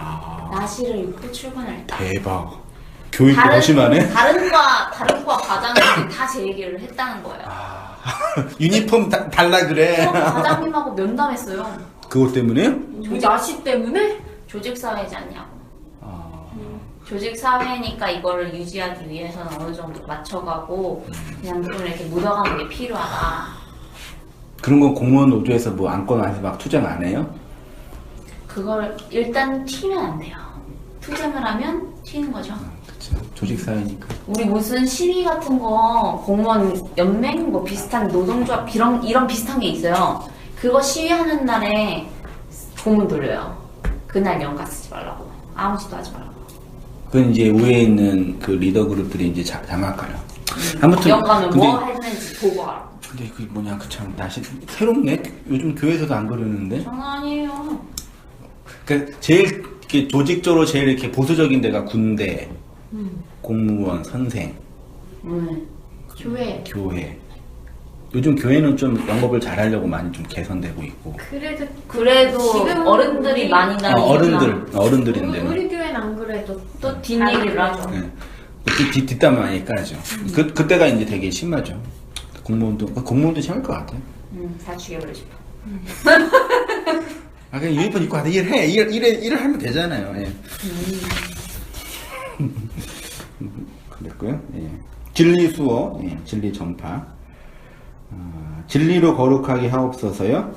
나시를 입고 출근을 했다. 대박. 교육도 더 심하네. 다른 과 과장님들이 다 제 얘기를 했다는 거예요. 유니폼 달라 그래. 과장님하고 면담했어요. 그것 때문에요? 나시 때문에? 조직 사회지 않냐고. 아, 조직 사회니까 이거를 유지하기 위해서는 어느 정도 맞춰가고 그냥 좀 이렇게 묻어가는 게 필요하다. 그런 건 공무원 노조에서 뭐 안건 안에서 막 투쟁 안 해요? 그걸 일단 튀면 안 돼요. 투쟁을 하면 튀는 거죠. 그쵸. 조직 사회니까. 우리 무슨 시위 같은 거 공무원 연맹 뭐 비슷한 노동조합 이런 비슷한 게 있어요. 그거 시위하는 날에 고문 돌려요. 그날 연가 쓰지 말라고. 아무 짓도 하지 말라고. 그건 이제 위에 있는 그 리더 그룹들이 이제 장악하려. 아무튼 연가는 근데, 뭐 했는지 보고하라. 근데 그게 뭐냐 그 참 날씨 새롭네. 요즘 교회에서도 안 그러는데. 장난 아니에요. 그러니까 제일 이렇게 조직적으로 제일 이렇게 보수적인 데가 군대, 공무원, 선생, 교회. 교회. 요즘 교회는 좀 영업을 잘하려고 많이 좀 개선되고 있고. 그래도 지금 어른들이 우리- 많이 나는 어른들인데. 우리 교회는 안 그래도 또 뒷얘기를 하죠. 네. 뒷담 많이 까죠. 그때가 이제 되게 심하죠. 공무원도 심할 것 같아요. 다 죽여버리고 싶어. 아, 그냥 유니폼 입고 가서 일해. 일을 하면 되잖아요. 예. 그랬고요. 예. 진리 수어, 예. 진리 전파. 진리로 거룩하게 하옵소서요.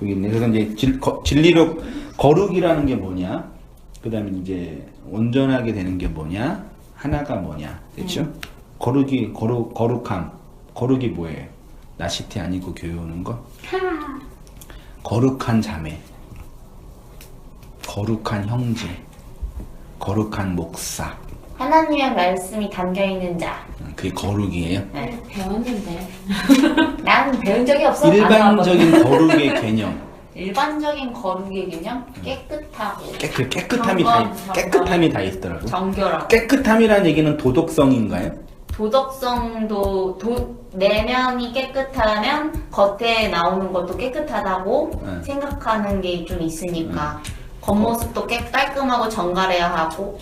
여기 있네. 그래서 이제 진리로 거룩이라는 게 뭐냐? 그 다음에 이제 온전하게 되는 게 뭐냐? 하나가 뭐냐? 됐죠? 거룩함. 거룩이 뭐예요? 나시티 아니고 교회 오는 거? 거룩한 자매. 거룩한 형제, 거룩한 목사, 하나님의 말씀이 담겨있는 자. 그게 거룩이에요. 네. 배웠는데. 난 배운 적이 없어. 일반적인 거룩의 개념. 일반적인 거룩의 개념? 깨끗하고 깨끗함이 다 있더라고. 정결하고 깨끗함이라는 얘기는 도덕성인가요? 도덕성도 내면이 깨끗하면 겉에 나오는 것도 깨끗하다고 네. 생각하는 게 좀 있으니까 겉모습도 깔끔하고 정갈해야 하고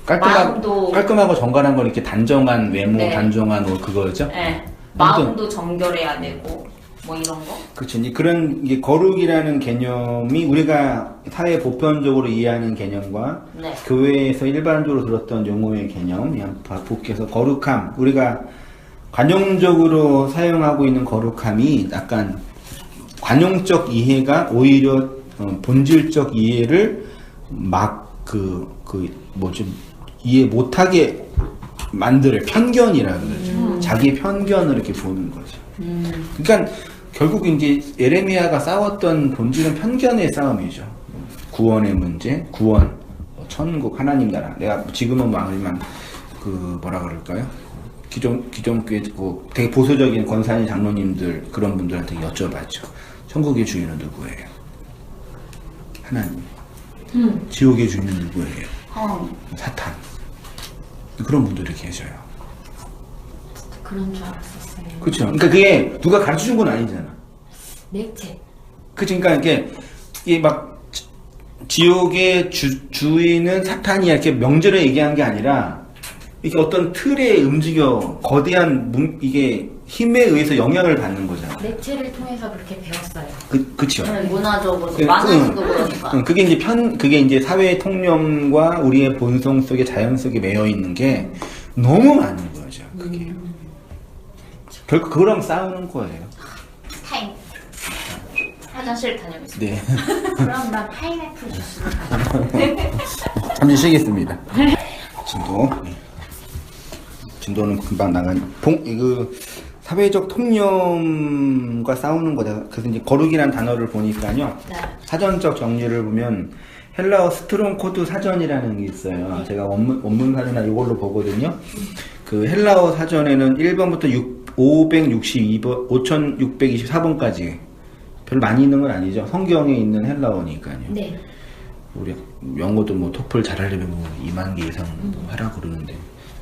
깔끔하고 정갈한 건 이렇게 단정한 외모, 네. 단정한 옷 그거죠? 네. 마음도 정결해야 되고 뭐 이런 거. 그렇죠. 이제 그런 이게 거룩이라는 개념이 우리가 사회 보편적으로 이해하는 개념과 네. 교회에서 일반적으로 들었던 용어의 개념, 그냥 복해서 거룩함, 우리가 관용적으로 사용하고 있는 거룩함이 약간 관용적 이해가 오히려 본질적 이해를 이해 못하게 만들어요. 편견이라 그러죠. 자기 편견을 이렇게 보는 거죠. 그러니까 결국 이제 예레미야가 싸웠던 본질은 편견의 싸움이죠. 구원의 문제, 구원, 천국, 하나님 나라. 내가 지금은 아니지만 그 뭐라 그럴까요? 기존 교회 되게 보수적인 권사님 장로님들 그런 분들한테 여쭤봤죠. 천국의 주인은 누구예요? 하나님. 지옥의 주인은 누구예요? 사탄. 그런 분들이 계셔요. 그런 줄 알았었어요. 그렇죠. 그러니까 그게 누가 가르쳐 준 건 아니잖아. 맥체. 그치, 그러니까 이게 막 지옥의 주인은 사탄이야 이렇게 명제로 얘기한 게 아니라 이게 어떤 틀에 움직여 거대한 이게 힘에 의해서 영향을 받는 거잖아. 맥체를 통해서 그렇게 배웠어요. 그쵸. 문화적으로 만화도 그러니까. 그게 이제 사회의 통념과 우리의 본성 속에 자연 속에 매여 있는 게 너무 많은 거죠. 그게. 결국 그거랑 싸우는 거예요. 타임. 화장실 다녀오겠습니다. 네. 그럼 나 파인애플 주스로 가자. 잠시 쉬겠습니다. 진도는 금방 이거 사회적 통념과 싸우는 거다. 그래서 이제 거룩이라는 단어를 보니까요. 네. 사전적 정리를 보면 헬라어 스트롱 코드 사전이라는 게 있어요. 네. 제가 원문 사전이나 이걸로 보거든요. 그 헬라어 사전에는 1번부터 562번, 5624번까지 별로 많이 있는 건 아니죠. 성경에 있는 헬라어니까요. 네. 우리 영어도 뭐 토플 잘하려면 뭐 2만 개 이상 뭐 하라 그러는데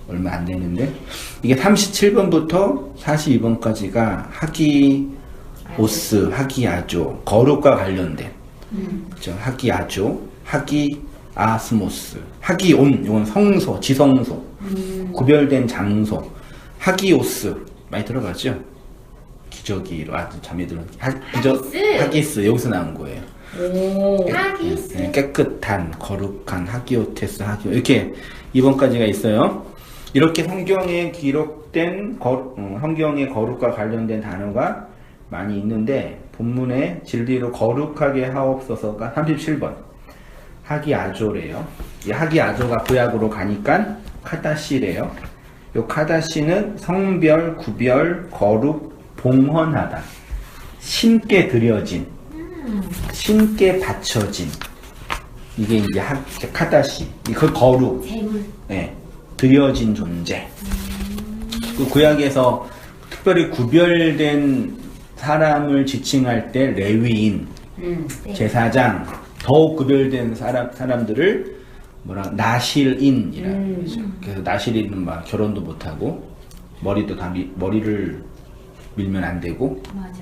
얼마 안 되는데 이게 37번부터 42번까지가 하기오스, 하기아조, 거룩과 관련된 그죠? 하기아조, 하기아스모스, 하기온 이건 성소, 지성소, 구별된 장소, 하기오스 많이 들어봤죠? 기저귀로 아주 잠이 들은 하기스. 하기스 여기서 나온 거예요. 오. 하기스. 깨끗한, 거룩한, 하기오테스, 하기오 이렇게 2번까지가 있어요. 이렇게 성경에 기록된 성경의 거룩과 관련된 단어가 많이 있는데 본문에 진리로 거룩하게 하옵소서가 37번 하기아조래요. 이 하기아조가 구약으로 가니까 카다시래요. 요 카다시는 성별, 구별, 거룩, 봉헌하다, 신께 드려진, 신께 바쳐진, 이게 이제 카다시, 그 거룩, 재물. 네, 드려진 존재. 그 구약에서 특별히 구별된 사람을 지칭할 때 레위인, 네. 제사장, 더욱 구별된 사람들을 나실인이라는 거죠. 그래서 나실인은 막 결혼도 못하고 머리도 다 머리를 밀면 안 되고 맞아.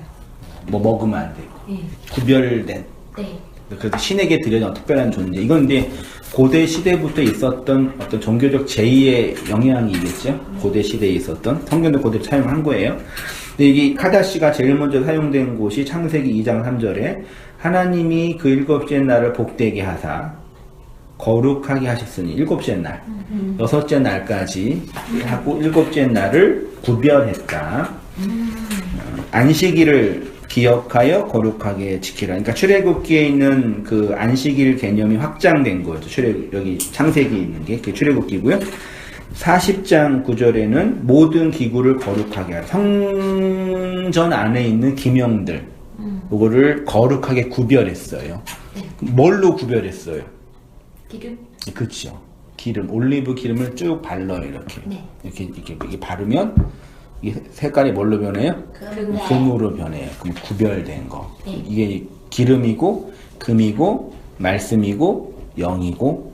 뭐 먹으면 안 되고 네. 구별된. 네. 그래서 신에게 드려진 특별한 존재. 이건 이제 고대 시대부터 있었던 어떤 종교적 제의의 영향이겠죠. 고대 시대에 있었던 성경도 고대로 사용한 거예요. 근데 이게 카다시가 제일 먼저 사용된 곳이 창세기 2장 3절에 하나님이 그 일곱째 날을 복되게 하사 거룩하게 하셨으니 일곱째 날, 여섯째 날까지 하고 일곱째 날을 구별했다. 안식일을 기억하여 거룩하게 지키라. 그러니까 출애굽기에 있는 그 안식일 개념이 확장된 거죠. 여기 창세기에 있는 게 그게 출애굽기고요. 40장 9절에는 모든 기구를 거룩하게 하라. 성전 안에 있는 기명들, 그거를 거룩하게 구별했어요. 뭘로 구별했어요? 기름. 그렇죠. 기름, 올리브 기름을 쭉 발라요. 이렇게. 네. 이렇게 바르면 이 색깔이 뭘로 변해요? 금으로 변해요. 그럼 구별된 거. 네. 이게 기름이고 금이고 말씀이고 영이고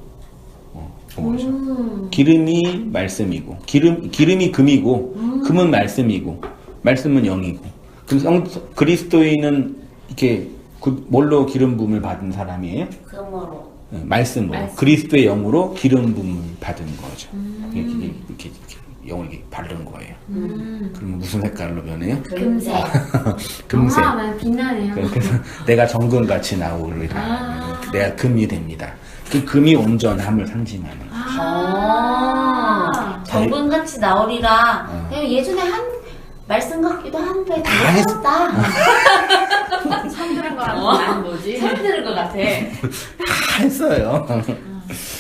뭐죠? 기름이 말씀이고 기름이 금이고 금은 말씀이고 말씀은 영이고. 그럼 그리스도인은 이렇게 뭘로 기름 부음을 받은 사람이에요? 금으로. 네, 말씀으로. 말씀. 그리스도의 영으로 기름 부음을 받은 거죠. 이렇게 영을 이렇게 바른 거예요. 그러면 무슨 색깔로 변해요? 금색. 금색. 만 빛나네요. 그래서 내가 정금같이 나오리라. 아. 내가 금이 됩니다. 그 금이 온전함을 상징하는 거예요. 아. 정금같이 나오리라. 내가 예전에 한 말씀 같기도 한데 다 했었다. 처음 들은 거랑 어? 나는 뭐지? 처음 들은 것 같아. 다 했어요.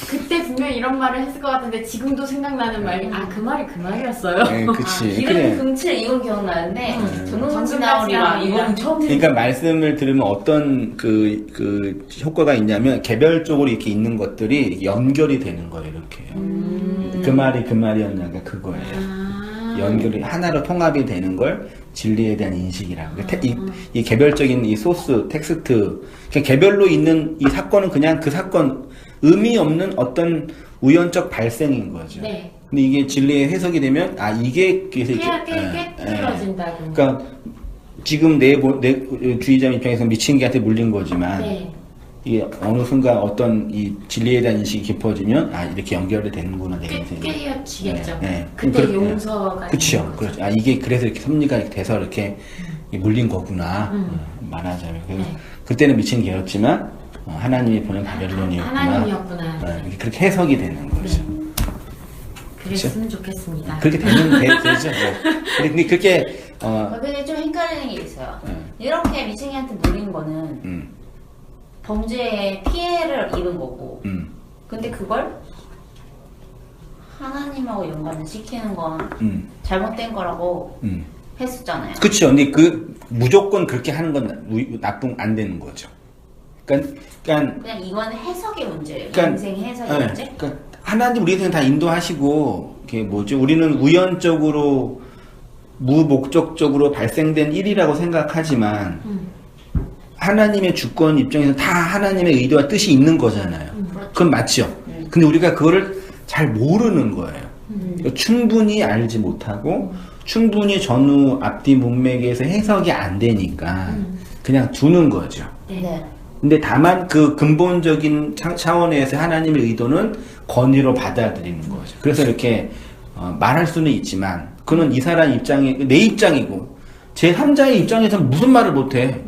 그때 분명히 이런 말을 했을 것 같은데 지금도 생각나는 말이 그 말이 그 말이었어요. 네, 그치. 기름 그래. 금칠 이건 기억나는데 정금같이 정금같이 나오리라 나오리라. 이건 처음 그러니까 말씀을 들으면 어떤 그 효과가 있냐면 개별적으로 이렇게 있는 것들이 연결이 되는 거예요. 이렇게. 그 말이 그 말이었냐가 그거예요. 연결이 하나로 통합이 되는 걸 진리에 대한 인식이라고. 이 개별적인 이 소스, 텍스트, 그냥 개별로 있는 이 사건은 그냥 그 사건, 의미 없는 어떤 우연적 발생인 거죠. 네. 근데 이게 진리의 해석이 되면, 이게, 그래서 깨뜨려진다고. 그러니까 지금 내 주의자 입장에서 미친개한테 물린 거지만, 네. 이게 어느 순간 어떤 이 진리에 대한 인식이 깊어지면 이렇게 연결이 되는구나 내 인생에. 깨어지겠죠. 네. 그때 그렇- 용서가. 그렇죠. 있는 거죠. 그렇죠. 이게 그래서 이렇게 섭리가 이렇게 돼서 이렇게 물린 거구나. 말하자면. 그래서 네. 그때는 미친 개였지만 하나님이 보낸 바벨론이었구나. 하나님이었구나. 네, 그렇게 해석이 되는 거죠. 그랬으면 좋겠습니다. 그렇게 되죠. 네. 근데 그렇게 근데 좀 헷갈리는 게 있어요. 네. 이렇게 미친이한테 물린 거는 범죄에 피해를 입은 거고 근데 그걸 하나님하고 연관을 시키는 건 잘못된 거라고 했었잖아요. 그렇죠. 근데 무조건 그렇게 하는 건 나쁜 안 되는 거죠. 그러니까 그냥 이건 해석의 문제예요. 그러니까- 인생 해석의 문제. 그러니까 하나님 우리 인생 다 인도하시고 이게 뭐지? 우리는 우연적으로 무목적적으로 발생된 일이라고 생각하지만 하나님의 주권 입장에서 다 하나님의 의도와 뜻이 있는 거잖아요. 그건 맞죠. 근데 우리가 그거를 잘 모르는 거예요. 그러니까 충분히 알지 못하고 충분히 전후 앞뒤 문맥에서 해석이 안 되니까 그냥 두는 거죠. 네. 근데 다만 그 근본적인 차원에서 하나님의 의도는 권위로 받아들이는 거죠. 그래서 이렇게 말할 수는 있지만 그는 이 사람 입장이 내 입장이고 제 3자의 입장에서 무슨 말을 못해.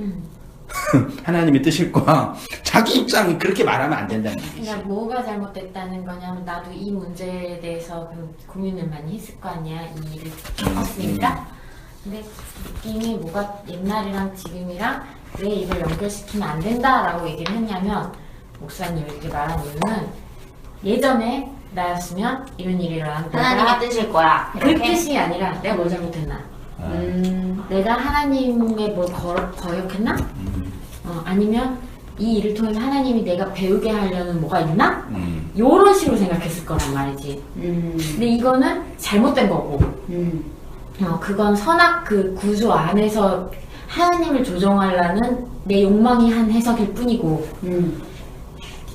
하나님의 뜻일까? 자기 입장이 그렇게 말하면 안 된다는 얘기지. 그러니까 뭐가 잘못됐다는 거냐면 나도 이 문제에 대해서 좀 고민을 많이 했을 거 아니야. 이 일을 겪었으니까. 근데 느낌이 뭐가 옛날이랑 지금이랑 왜 이걸 연결시키면 안 된다라고 얘기를 했냐면 목사님이 이렇게 말한 이유는 예전에 나였으면 이런 일이 일어난다. 하나님의 뜻일 거야. 그 이렇게? 뜻이 아니라 내가 뭘 잘못했나? 내가 하나님의 뭘 거역했나? 아니면 이 일을 통해서 하나님이 내가 배우게 하려는 뭐가 있나? 요런 식으로 생각했을 거란 말이지. 근데 이거는 잘못된 거고. 그건 선악 그 구조 안에서 하나님을 조정하려는 내 욕망이 한 해석일 뿐이고.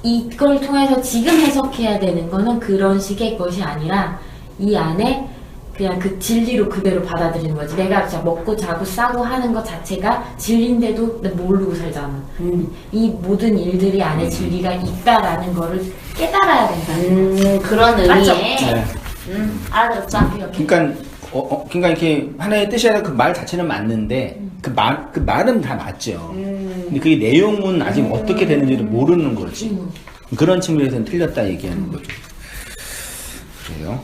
이걸 통해서 지금 해석해야 되는 거는 그런 식의 것이 아니라 이 안에 그냥 그 진리로 그대로 받아들이는 거지. 내가 진짜 먹고 자고 싸고 하는 것 자체가 진리인데도 내가 모르고 살잖아. 이 모든 일들이 안에 진리가 있다라는 거를 깨달아야 된다. 그런 맞죠? 의미에. 네. 알아들었죠? 그러니까 그러니까 이렇게 하나의 뜻이라 그 말 자체는 맞는데 그 말은 다 맞죠. 근데 그게 내용은 아직 어떻게 되는지도 모르는 거지. 그런 측면에서는 틀렸다 얘기하는 거죠. 그래요.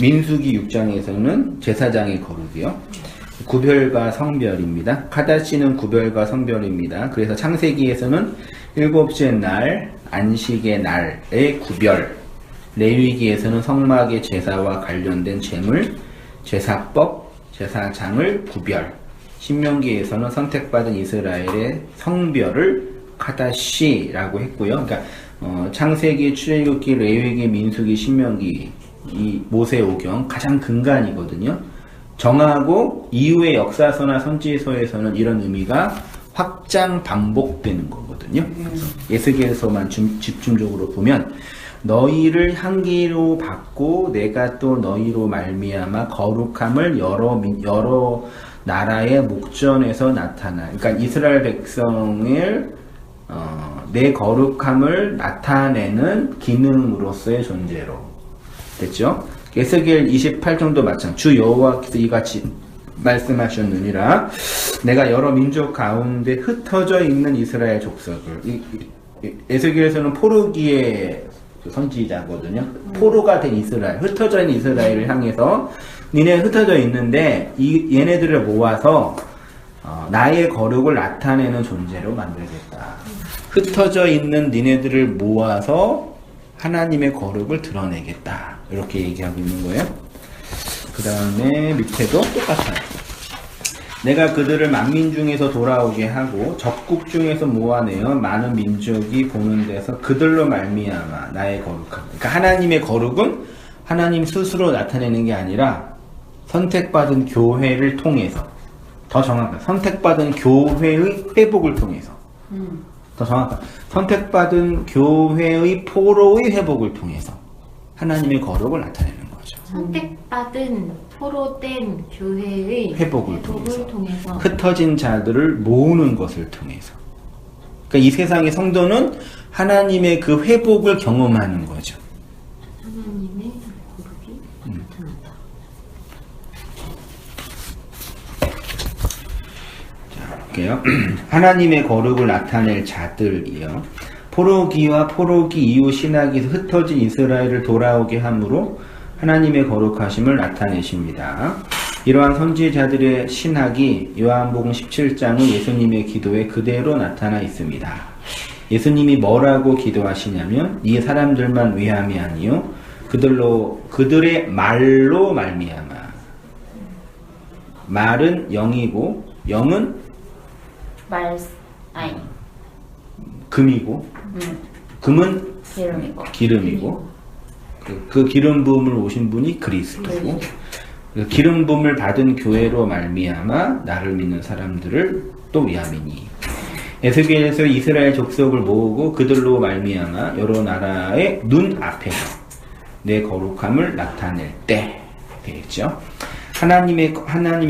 민수기 6장에서는 제사장의 거룩이요. 구별과 성별입니다. 카다시는 구별과 성별입니다. 그래서 창세기에서는 일곱째 날, 안식의 날의 구별, 레위기에서는 성막의 제사와 관련된 제물, 제사법, 제사장을 구별, 신명기에서는 선택받은 이스라엘의 성별을 카다시라고 했고요. 그러니까 창세기, 출애굽기, 레위기, 민수기, 신명기 이 모세오경 가장 근간이거든요. 정하고 이후의 역사서나 선지서에서는 이런 의미가 확장 반복되는 거거든요. 에스겔서만 집중적으로 보면 너희를 향기로 받고 내가 또 너희로 말미암아 거룩함을 여러 나라의 목전에서 나타나. 그러니까 이스라엘 백성을 내 거룩함을 나타내는 기능으로서의 존재로 됐죠? 에스겔 28장도 마찬가지. 주 여호와께서 이같이 말씀하셨느니라. 내가 여러 민족 가운데 흩어져 있는 이스라엘 족속을. 에스겔에서는 포로기의 선지자거든요. 포로가 된 이스라엘, 흩어져 있는 이스라엘을 향해서 니네 흩어져 있는데 얘네들을 모아서 나의 거룩을 나타내는 존재로 만들겠다. 흩어져 있는 니네들을 모아서 하나님의 거룩을 드러내겠다. 이렇게 얘기하고 있는 거예요. 그 다음에 밑에도 똑같아요. 내가 그들을 만민 중에서 돌아오게 하고 적국 중에서 모아내어 많은 민족이 보는 데서 그들로 말미암아 나의 거룩함. 그러니까 하나님의 거룩은 하나님 스스로 나타내는 게 아니라 선택받은 교회를 통해서, 더 정확하게 선택받은 교회의 회복을 통해서, 더 정확하게 선택받은 교회의 포로의 회복을 통해서 하나님의 거룩을 나타내는 거죠. 선택받은 포로된 교회의 회복을 통해서 흩어진 자들을 모으는 것을 통해서. 그러니까 이 세상의 성도는 하나님의 그 회복을 경험하는 거죠. 하나님의 거룩이 나타난다. 자, 볼게요. 하나님의 거룩을 나타낼 자들이요. 포로기와 포로기 이후 신학에서 흩어진 이스라엘을 돌아오게 함으로 하나님의 거룩하심을 나타내십니다. 이러한 선지자들의 신학이 요한복음 17장의 예수님의 기도에 그대로 나타나 있습니다. 예수님이 뭐라고 기도하시냐면 이 사람들만 위함이 아니요 그들의 말로 말미암아. 말은 영이고 영은 금이고 금은 기름이고 그 기름 부음을 오신 분이 그리스도고 기름 부음을 받은 교회로 말미암아 나를 믿는 사람들을 또 위함이니. 에스겔에서 이스라엘 족속을 모으고 그들로 말미암아 여러 나라의 눈 앞에서 내 거룩함을 나타낼 때 되겠죠. 하나님의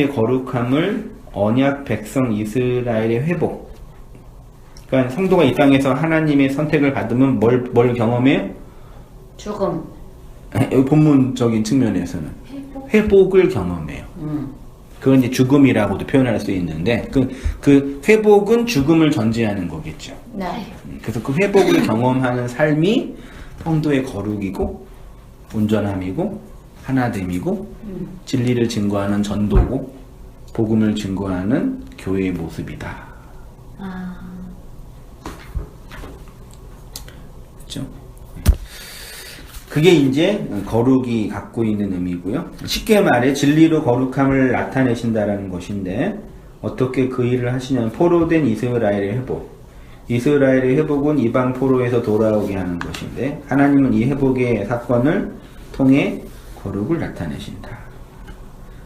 거룩함을 언약 백성 이스라엘의 회복. 그러니까 성도가 이 땅에서 하나님의 선택을 받으면 뭘 경험해요? 죽음. 본문적인 측면에서는 회복을 경험해요. 그건 이제 죽음이라고도 표현할 수 있는데 그 회복은 죽음을 전제하는 거겠죠. 네. 그래서 그 회복을 경험하는 삶이 성도의 거룩이고 온전함이고 하나됨이고 진리를 증거하는 전도고 복음을 증거하는 교회의 모습이다. 그렇죠? 그게 이제 거룩이 갖고 있는 의미고요. 쉽게 말해 진리로 거룩함을 나타내신다라는 것인데 어떻게 그 일을 하시냐면 포로된 이스라엘의 회복. 이스라엘의 회복은 이방 포로에서 돌아오게 하는 것인데 하나님은 이 회복의 사건을 통해 거룩을 나타내신다.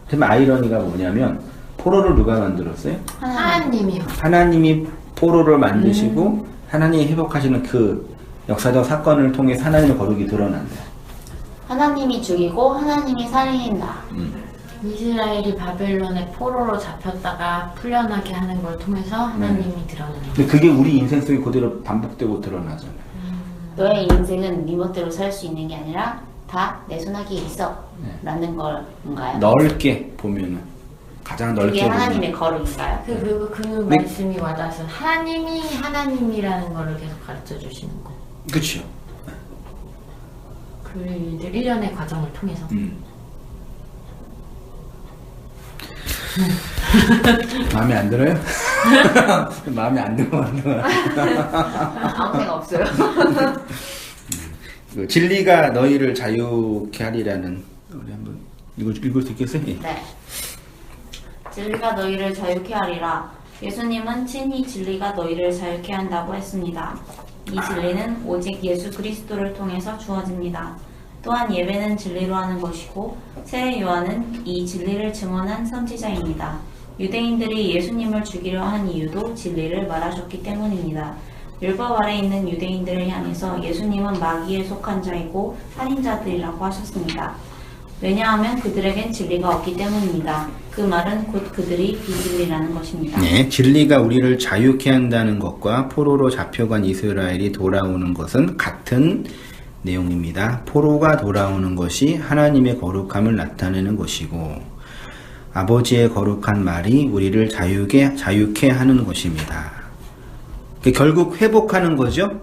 정말 아이러니가 뭐냐면 포로를 누가 만들었어요? 하나님이요. 하나님이 포로를 만드시고 하나님이 회복하시는 그 역사적 사건을 통해 하나님의 거룩이 드러난다. 하나님이 죽이고 하나님이 살린다. 이스라엘이 바벨론의 포로로 잡혔다가 풀려나게 하는 걸 통해서 하나님이 드러나는. 근데 그게 우리 인생 속에 그대로 반복되고 드러나잖아요. 너의 인생은 네 멋대로 살 수 있는 게 아니라 다 내 손아귀에 있어. 라는 건가요? 넓게 보면은 가장 넓게 그게 보면 하나님의 거룩인가요? 그 네. 말씀이 와닿아서 하나님이 하나님이라는 거를 계속 가르쳐 주시는 거. 그렇죠. 그 일들 일련의 과정을 통해서. 마음에 안 들어요? 마음에 안 들어. 아무 생각 없어요. 그 진리가 너희를 자유케 하리라는 우리 한번 읽을 수 있겠어요? 예. 네. 진리가 너희를 자유케 하리라. 예수님은 친히 진리가 너희를 자유케 한다고 했습니다. 이 진리는 오직 예수 그리스도를 통해서 주어집니다. 또한 예배는 진리로 하는 것이고 새 요한은 이 진리를 증언한 선지자입니다. 유대인들이 예수님을 죽이려 한 이유도 진리를 말하셨기 때문입니다. 율법 아래 있는 유대인들을 향해서 예수님은 마귀에 속한 자이고 살인자들이라고 하셨습니다. 왜냐하면 그들에겐 진리가 없기 때문입니다. 그 말은 곧 그들이 비진리라는 것입니다. 네, 진리가 우리를 자유케 한다는 것과 포로로 잡혀간 이스라엘이 돌아오는 것은 같은 내용입니다. 포로가 돌아오는 것이 하나님의 거룩함을 나타내는 것이고 아버지의 거룩한 말이 우리를 자유케 하는 것입니다. 결국 회복하는 거죠.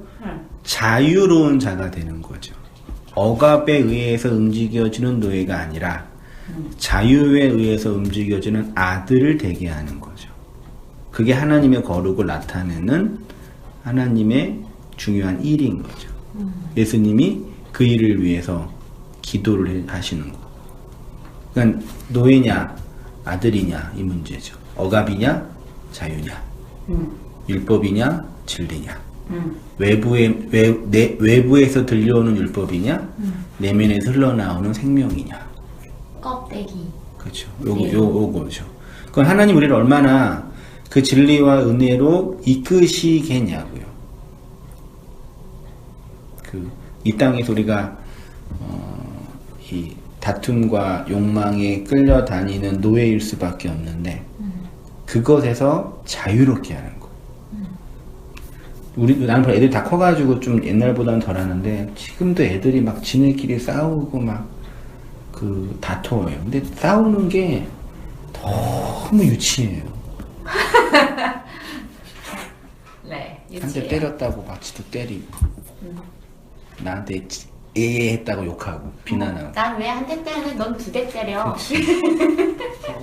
자유로운 자가 되는 거죠. 억압에 의해서 움직여지는 노예가 아니라 자유에 의해서 움직여지는 아들을 되게 하는 거죠. 그게 하나님의 거룩을 나타내는 하나님의 중요한 일인 거죠. 예수님이 그 일을 위해서 기도를 하시는 거. 그러니까 노예냐 아들이냐 이 문제죠. 억압이냐 자유냐 율법이냐 진리냐 외부에서 들려오는 율법이냐 내면에서 흘러나오는 생명이냐. 껍데기. 그렇죠. 요거죠. 그럼 하나님 우리를 얼마나 그 진리와 은혜로 이끄시겠냐고요. 이 땅에서 우리가 이 다툼과 욕망에 끌려다니는 노예일 수밖에 없는데 그것에서 자유롭게 하는 거. 나는 애들이 다 커가지고 좀 옛날보다는 덜하는데 지금도 애들이 막 지네끼리 싸우고 막 다퉈요. 근데 싸우는 게 너무 유치해요. 네, 한 대 때렸다고 막 지도 때리고 나한테 했다고 욕하고 비난하고. 난 왜 한 대 때리는데 넌 두 대 때려.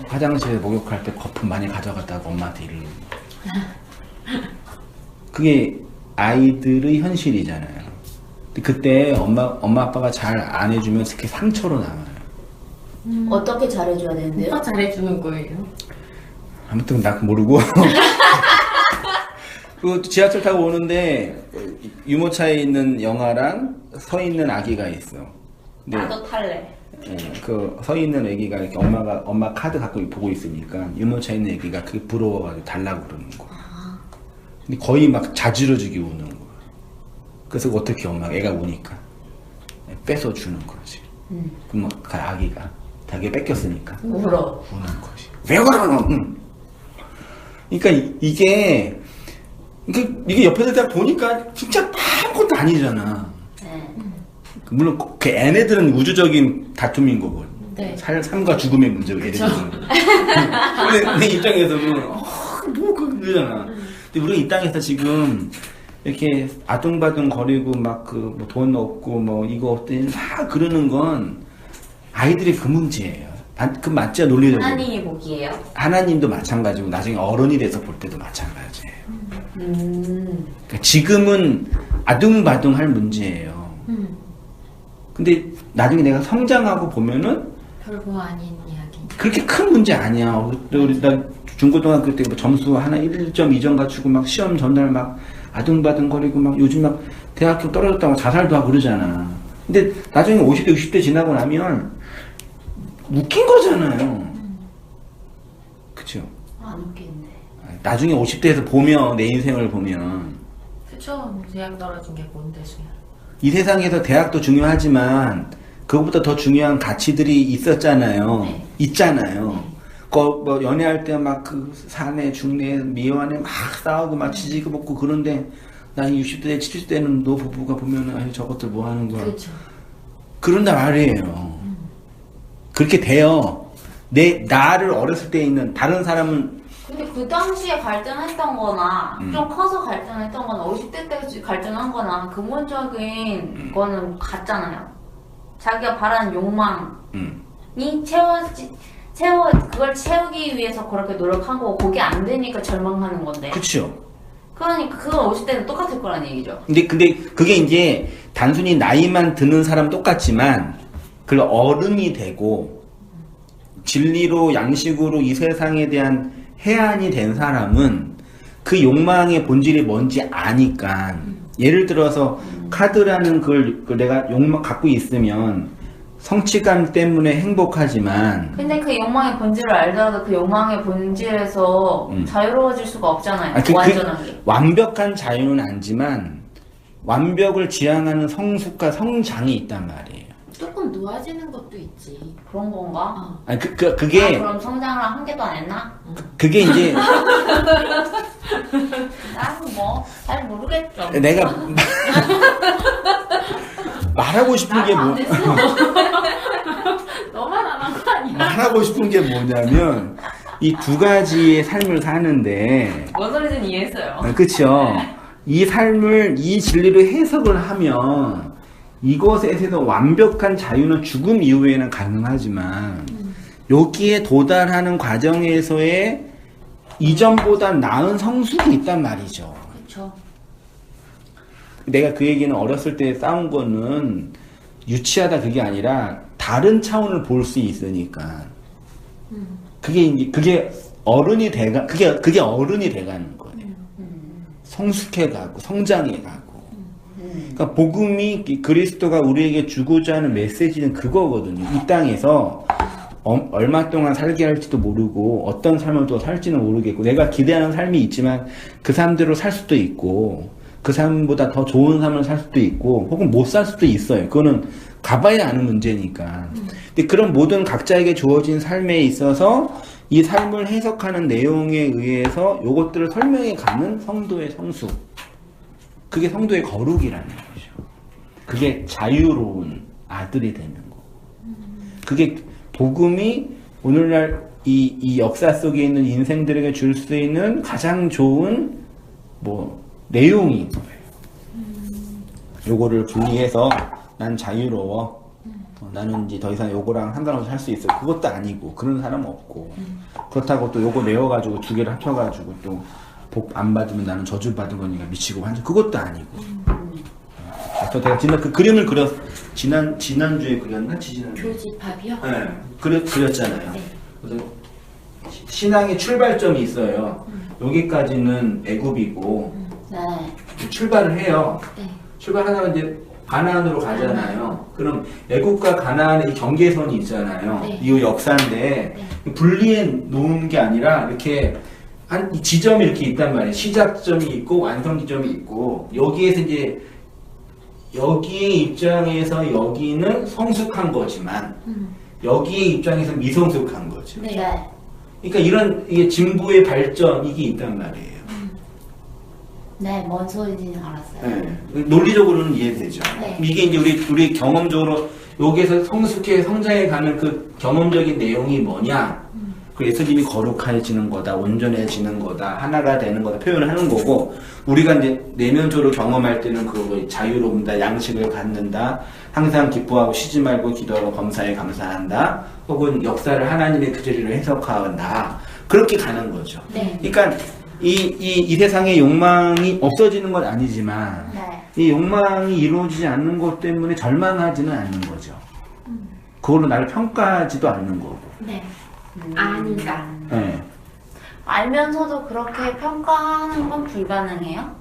화장실에 목욕할 때 거품 많이 가져갔다고 엄마한테 이러는 거. 그게 아이들의 현실이잖아요. 근데 그때 엄마 아빠가 잘 안 해주면 특히 상처로 남아요. 어떻게 잘해줘야 되는데요? 누가 잘해주는 거예요? 아무튼 나 모르고. 그 지하철 타고 오는데 유모차에 있는 영아랑 서 있는 아기가 있어. 근데 나도 탈래. 그 서 있는 아기가 이렇게 엄마 카드 갖고 보고 있으니까 유모차에 있는 아기가 그게 부러워가지고 달라고 그러는 거야. 근데 거의 막 자지러지게 우는 거야. 그래서 어떻게 애가 우니까 뺏어 주는 거지. 그럼 그 아기가 자기 뺏겼으니까 울어. 우는 거지. 왜 그러노? 그러니까 이게 옆에서 딱 보니까 진짜 아무것도 아니잖아. 네. 물론 그 애네들은 우주적인 다툼인 거고 네. 삶과 죽음의 문제고 예를 들면. 근데 내 입장에서는 뭐 그러잖아. 근데 우리가 이 땅에서 지금 이렇게 아둥바둥 거리고 막 그 뭐 돈 없고 뭐 이거 없더니 막 그러는 건 아이들의 그 문제예요. 그 맞죠? 논리적으로. 하나님이 보기에요. 하나님도 마찬가지고 나중에 어른이 돼서 볼 때도 마찬가지예요. 그러니까 지금은 아둥바둥할 문제예요. 근데 나중에 내가 성장하고 보면은 별거 아닌 이야기. 그렇게 큰 문제 아니야. 나 중고등학교 때 뭐 점수 하나 1.2점 갖추고 막 시험 전날 막 아둥바둥거리고 막 요즘 막 대학교 떨어졌다고 자살도 하고 그러잖아. 근데 나중에 50대, 60대 지나고 나면 웃긴 거잖아요. 그쵸? 안 웃긴데. 나중에 50대에서 보면, 내 인생을 보면 그쵸. 대학 떨어진 게 뭔데 수야. 이 세상에서 대학도 중요하지만 그것보다 더 중요한 가치들이 있었잖아요. 네. 있잖아요. 뭐 연애할 때 막 그 사내, 중내, 미완에 막 싸우고 막 지지고 먹고 그런데 난 60대, 70대는 노 부부가 보면은 아유 저것들 뭐 하는 거야. 그렇죠. 그런다 말이에요. 그렇게 돼요. 나를 어렸을 때 있는 다른 사람은 근데 그 당시에 갈등했던 거나 좀 커서 갈등했던 거나 50대 때 갈등한 거나 근본적인 거는 같잖아요. 자기가 바라는 욕망이 그걸 채우기 위해서 그렇게 노력한 거고 그게 안 되니까 절망하는 건데. 그쵸. 그러니까 그건 50대는 똑같을 거란 얘기죠. 근데 그게 이제 단순히 나이만 드는 사람 똑같지만 그 어른이 되고 진리로 양식으로 이 세상에 대한 해안이 된 사람은 그 욕망의 본질이 뭔지 아니까 예를 들어서 카드라는 걸 내가 욕망 갖고 있으면 성취감 때문에 행복하지만 근데 그 욕망의 본질을 알더라도 그 욕망의 본질에서 자유로워질 수가 없잖아요. 완전하게. 완벽한 자유는 아니지만 완벽을 지향하는 성숙과 성장이 있단 말이에요. 조금 놓아지는 것도 있지. 그런 건가? 아니 그게 그럼 성장을 한 개도 안 했나? 그게 이제 나는 뭐 잘 모르겠죠. 내가 말하고 싶은 게 나도 안 됐어. 너만 안 한 거 아니야? 말하고 싶은 게 뭐냐면 이 두 가지의 삶을 사는데 뭔 소리든 이해했어요. 그쵸? 이 삶을 이 진리로 해석을 하면 이것에서 완벽한 자유는 죽음 이후에는 가능하지만 여기에 도달하는 과정에서의 이전보다 나은 성숙이 있단 말이죠. 그쵸. 내가 그 얘기는 어렸을 때 싸운 거는 유치하다 그게 아니라 다른 차원을 볼 수 있으니까 그게 어른이 그게 어른이 돼가는 거예요. 성숙해가고 성장해가고. 그러니까 복음이 그리스도가 우리에게 주고자 하는 메시지는 그거거든요. 이 땅에서 얼마 동안 살게 할지도 모르고 어떤 삶을 또 살지는 모르겠고 내가 기대하는 삶이 있지만 그 삶대로 살 수도 있고 그 삶보다 더 좋은 삶을 살 수도 있고 혹은 못 살 수도 있어요. 그거는 가봐야 아는 문제니까. 근데 그런 모든 각자에게 주어진 삶에 있어서 이 삶을 해석하는 내용에 의해서 요것들을 설명해 가는 성도의 성숙. 그게 성도의 거룩이라는 거죠. 그게 자유로운 아들이 되는 거. 그게 복음이 오늘날 이 역사 속에 있는 인생들에게 줄 수 있는 가장 좋은 내용인 거예요. 요거를 분리해서 난 자유로워. 나는 이제 더 이상 요거랑 상관없이 할 수 있어. 그것도 아니고 그런 사람은 없고 그렇다고 또 요거 내어가지고 두 개를 합쳐가지고 또 복 안 받으면 나는 저주 받은 거니까 미치고 완전 그것도 아니고. 그래서 제가 그 그림을 지난주에 그렸나? 지난주에? 교집합이요? 네, 그렸잖아요. 네. 그래서 신앙의 출발점이 있어요. 여기까지는 애굽이고 네. 출발을 해요. 네. 출발하다가 이제 가나안으로 가잖아요. 그럼 애굽과 가나안의 이 경계선이 있잖아요. 네. 이 역사인데 분리해 놓은 게 아니라 이렇게 한 지점이 이렇게 있단 말이에요. 시작점이 있고 완성 지점이 있고 여기에서 이제 여기의 입장에서 여기는 성숙한 거지만 여기의 입장에서 미성숙한 거죠. 네. 그러니까 이게 진보의 발전 이게 있단 말이에요. 네, 뭔 소리인지 알았어요. 네. 논리적으로는 이해되죠. 네. 이게 이제 우리 경험적으로 여기에서 성숙해 성장해가는 그 경험적인 내용이 뭐냐? 그 예수님이 거룩해지는 거다, 온전해지는 거다, 하나가 되는 거다 표현을 하는 거고, 우리가 이제 내면적으로 경험할 때는 그거 자유로운다, 양식을 갖는다, 항상 기뻐하고 쉬지 말고 기도하고 범사에 감사한다, 혹은 역사를 하나님의 그대로 해석한다. 그렇게 가는 거죠. 네. 그러니까 이 세상의 욕망이 없어지는 건 아니지만, 네. 이 욕망이 이루어지지 않는 것 때문에 절망하지는 않는 거죠. 그걸로 나를 평가하지도 않는 거고. 네. 아니다. 네. 알면서도 그렇게 평가하는 건 불가능해요?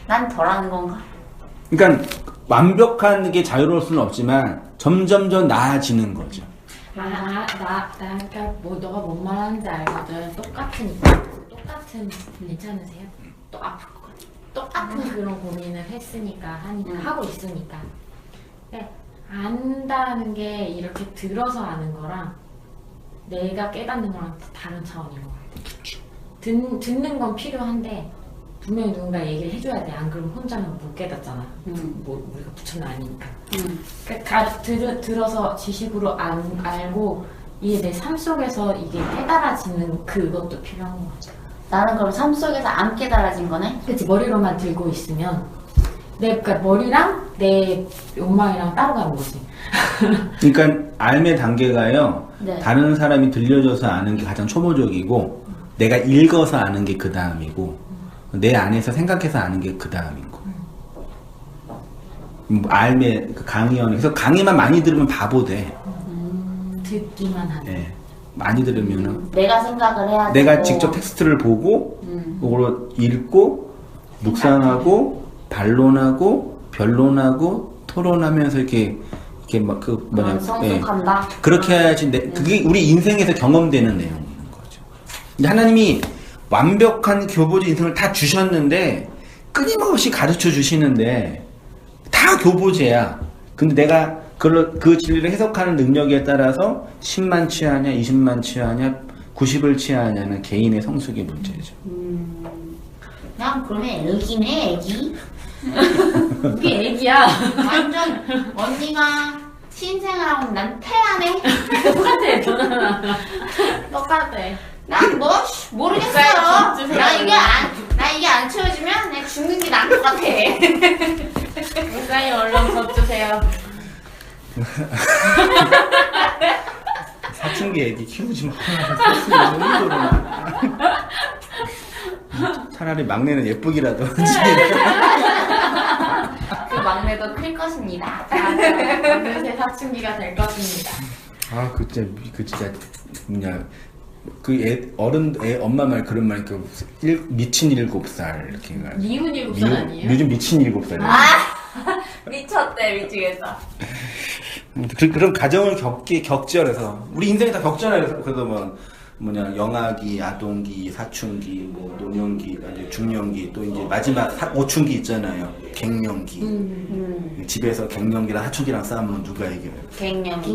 난 덜하는 건가? 그러니까 완벽한 게 자유로울 수는 없지만 점점 더 나아지는 거죠. 그러니까 뭐 너가 뭔 말하는지 알거든. 똑같으니까. 똑같은 괜찮으세요? 또 아플 것 같아. 똑같은 그런 고민을 했으니까 하고 있으니까. 근데 안다는 게 이렇게 들어서 아는 거랑 내가 깨닫는 거랑 다른 차원인 것 같아. 듣는 건 필요한데 분명히 누군가 얘기를 해줘야 돼. 안 그러면 혼자는 못 깨닫잖아. 뭐 우리가 부처는 아니니까. 그러니까 들어서 지식으로 알고 이게 내 삶 속에서 이게 깨달아지는 그것도 필요한 것 같아. 나는 그럼 삶 속에서 안 깨달아진 거네? 그치, 머리로만 들고 있으면 그러니까 머리랑 내 욕망이랑 따로 가는 거지. 그러니까 알의 단계가요. 네. 다른 다른 사람이 들려줘서 아는 게 가장 초보적이고, 내가 읽어서 아는 게 그 다음이고, 내 안에서 생각해서 아는 게 그 다음인 거. 알의 그 강의원. 그래서 강의만 많이 들으면 바보 돼. 듣기만 하는. 예. 많이 들으면은 내가 생각을 해야 되고 내가 직접 텍스트를 보고, 그걸 읽고, 묵상하고, 반론하고, 변론하고, 토론하면서 이렇게 막 성숙한다? 그렇게 해야지. 그게 우리 인생에서 경험되는 내용인 거죠. 근데 하나님이 완벽한 교보제 인생을 다 주셨는데 끊임없이 가르쳐 주시는데 다 교보제야. 근데 내가 그 진리를 해석하는 능력에 따라서 10만 취하냐, 20만 취하냐, 90을 취하냐는 개인의 성숙의 문제죠. 그냥 그러면 애기네, 애기? 그게 애기야. 완전 언니가 신생을 하고 난 태아네? 똑같아, 전화나. 똑같아. 난 뭐 모르겠어요. 나 이게 안 채워지면 내 죽는 게 나을 것 같아. 물가에 얼른 젖주세요. 사춘기 애기 키우지 마. 사춘기 너무 힘들어. 차라리 막내는 예쁘기라도 하지. 그 막내도 클 것입니다. 어느새 사춘기가 될 것입니다. 아, 그 진짜 뭐냐, 엄마 말 그런 말, 미친 7살 이렇게. 미운 7살 아니에요? 요즘 미친 7살. 미쳤대, 미치겠다. 그런 가정을 겪지. 그래서 우리 인생이 다 겪잖아요. 그래서 뭐냐, 영아기, 아동기, 사춘기, 뭐 노년기, 아니 중년기, 또 이제 마지막 오춘기 있잖아요. 갱년기. 집에서 갱년기랑 사춘기랑 싸우면 누가 이겨요? 갱년기.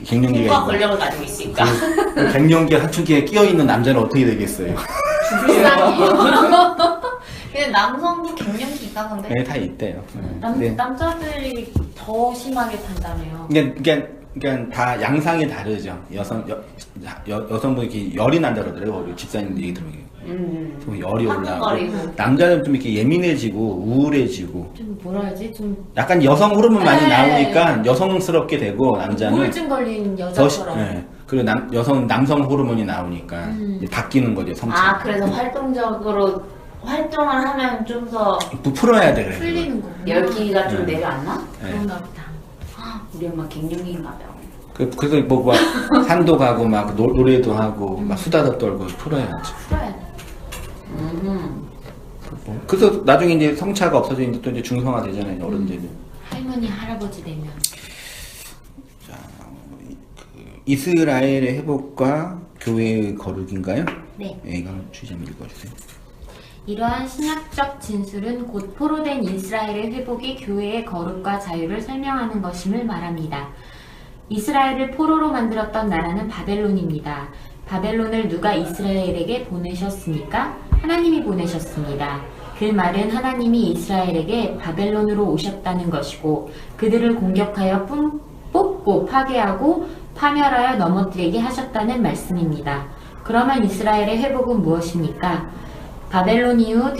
갱년기가 힘과 권력을 가지고 있으니까. 그 갱년기와 사춘기에 끼어 있는 남자는 어떻게 되겠어요? 불쌍해. 근데 남성도 갱년기 있다던데? 네, 다 있대요. 네. 남자들이 더 심하게 탄다며요. 그러니까 다 양상이 다르죠. 여성분이 이렇게 열이 난다 그러더라고요. 우리 집사님 얘기 들으면. 좀 열이 올라오고. 화끈거리고. 남자는 좀 이렇게 예민해지고 우울해지고. 좀 뭐라 해야지? 좀 약간 여성 호르몬 많이 네. 나오니까 여성스럽게 되고, 남자는 우울증 걸린 여자처럼. 네. 그리고 남성 호르몬이 나오니까 이제 바뀌는 거죠, 성체가. 그래서 활동적으로 활동을 하면 좀 더 풀어야 돼, 그래. 풀리는 거. 열기가 좀 네. 내려앉나? 네. 그런가 보다. 우리 엄마 갱년기인가 봐. 그래서 막 산도 가고 막 노래도 하고 막 수다도 떨고 풀어야죠. 풀어야 돼. 그래서 나중에 이제 성차가 없어지는데 또 이제 중성화 되잖아요, 어른들은. 할머니, 할아버지 되면. 이스라엘의 회복과 교회의 거룩인가요? 네. 이거 주제 한번 읽어주세요. 이러한 신학적 진술은 곧 포로된 이스라엘의 회복이 교회의 거룩과 자유를 설명하는 것임을 말합니다. 이스라엘을 포로로 만들었던 나라는 바벨론입니다. 바벨론을 누가 이스라엘에게 보내셨습니까? 하나님이 보내셨습니다. 그 말은 하나님이 이스라엘에게 바벨론으로 오셨다는 것이고 그들을 공격하여 덮고 파괴하고 파멸하여 넘어뜨리게 하셨다는 말씀입니다. 그러면 이스라엘의 회복은 무엇입니까? 바벨론 이후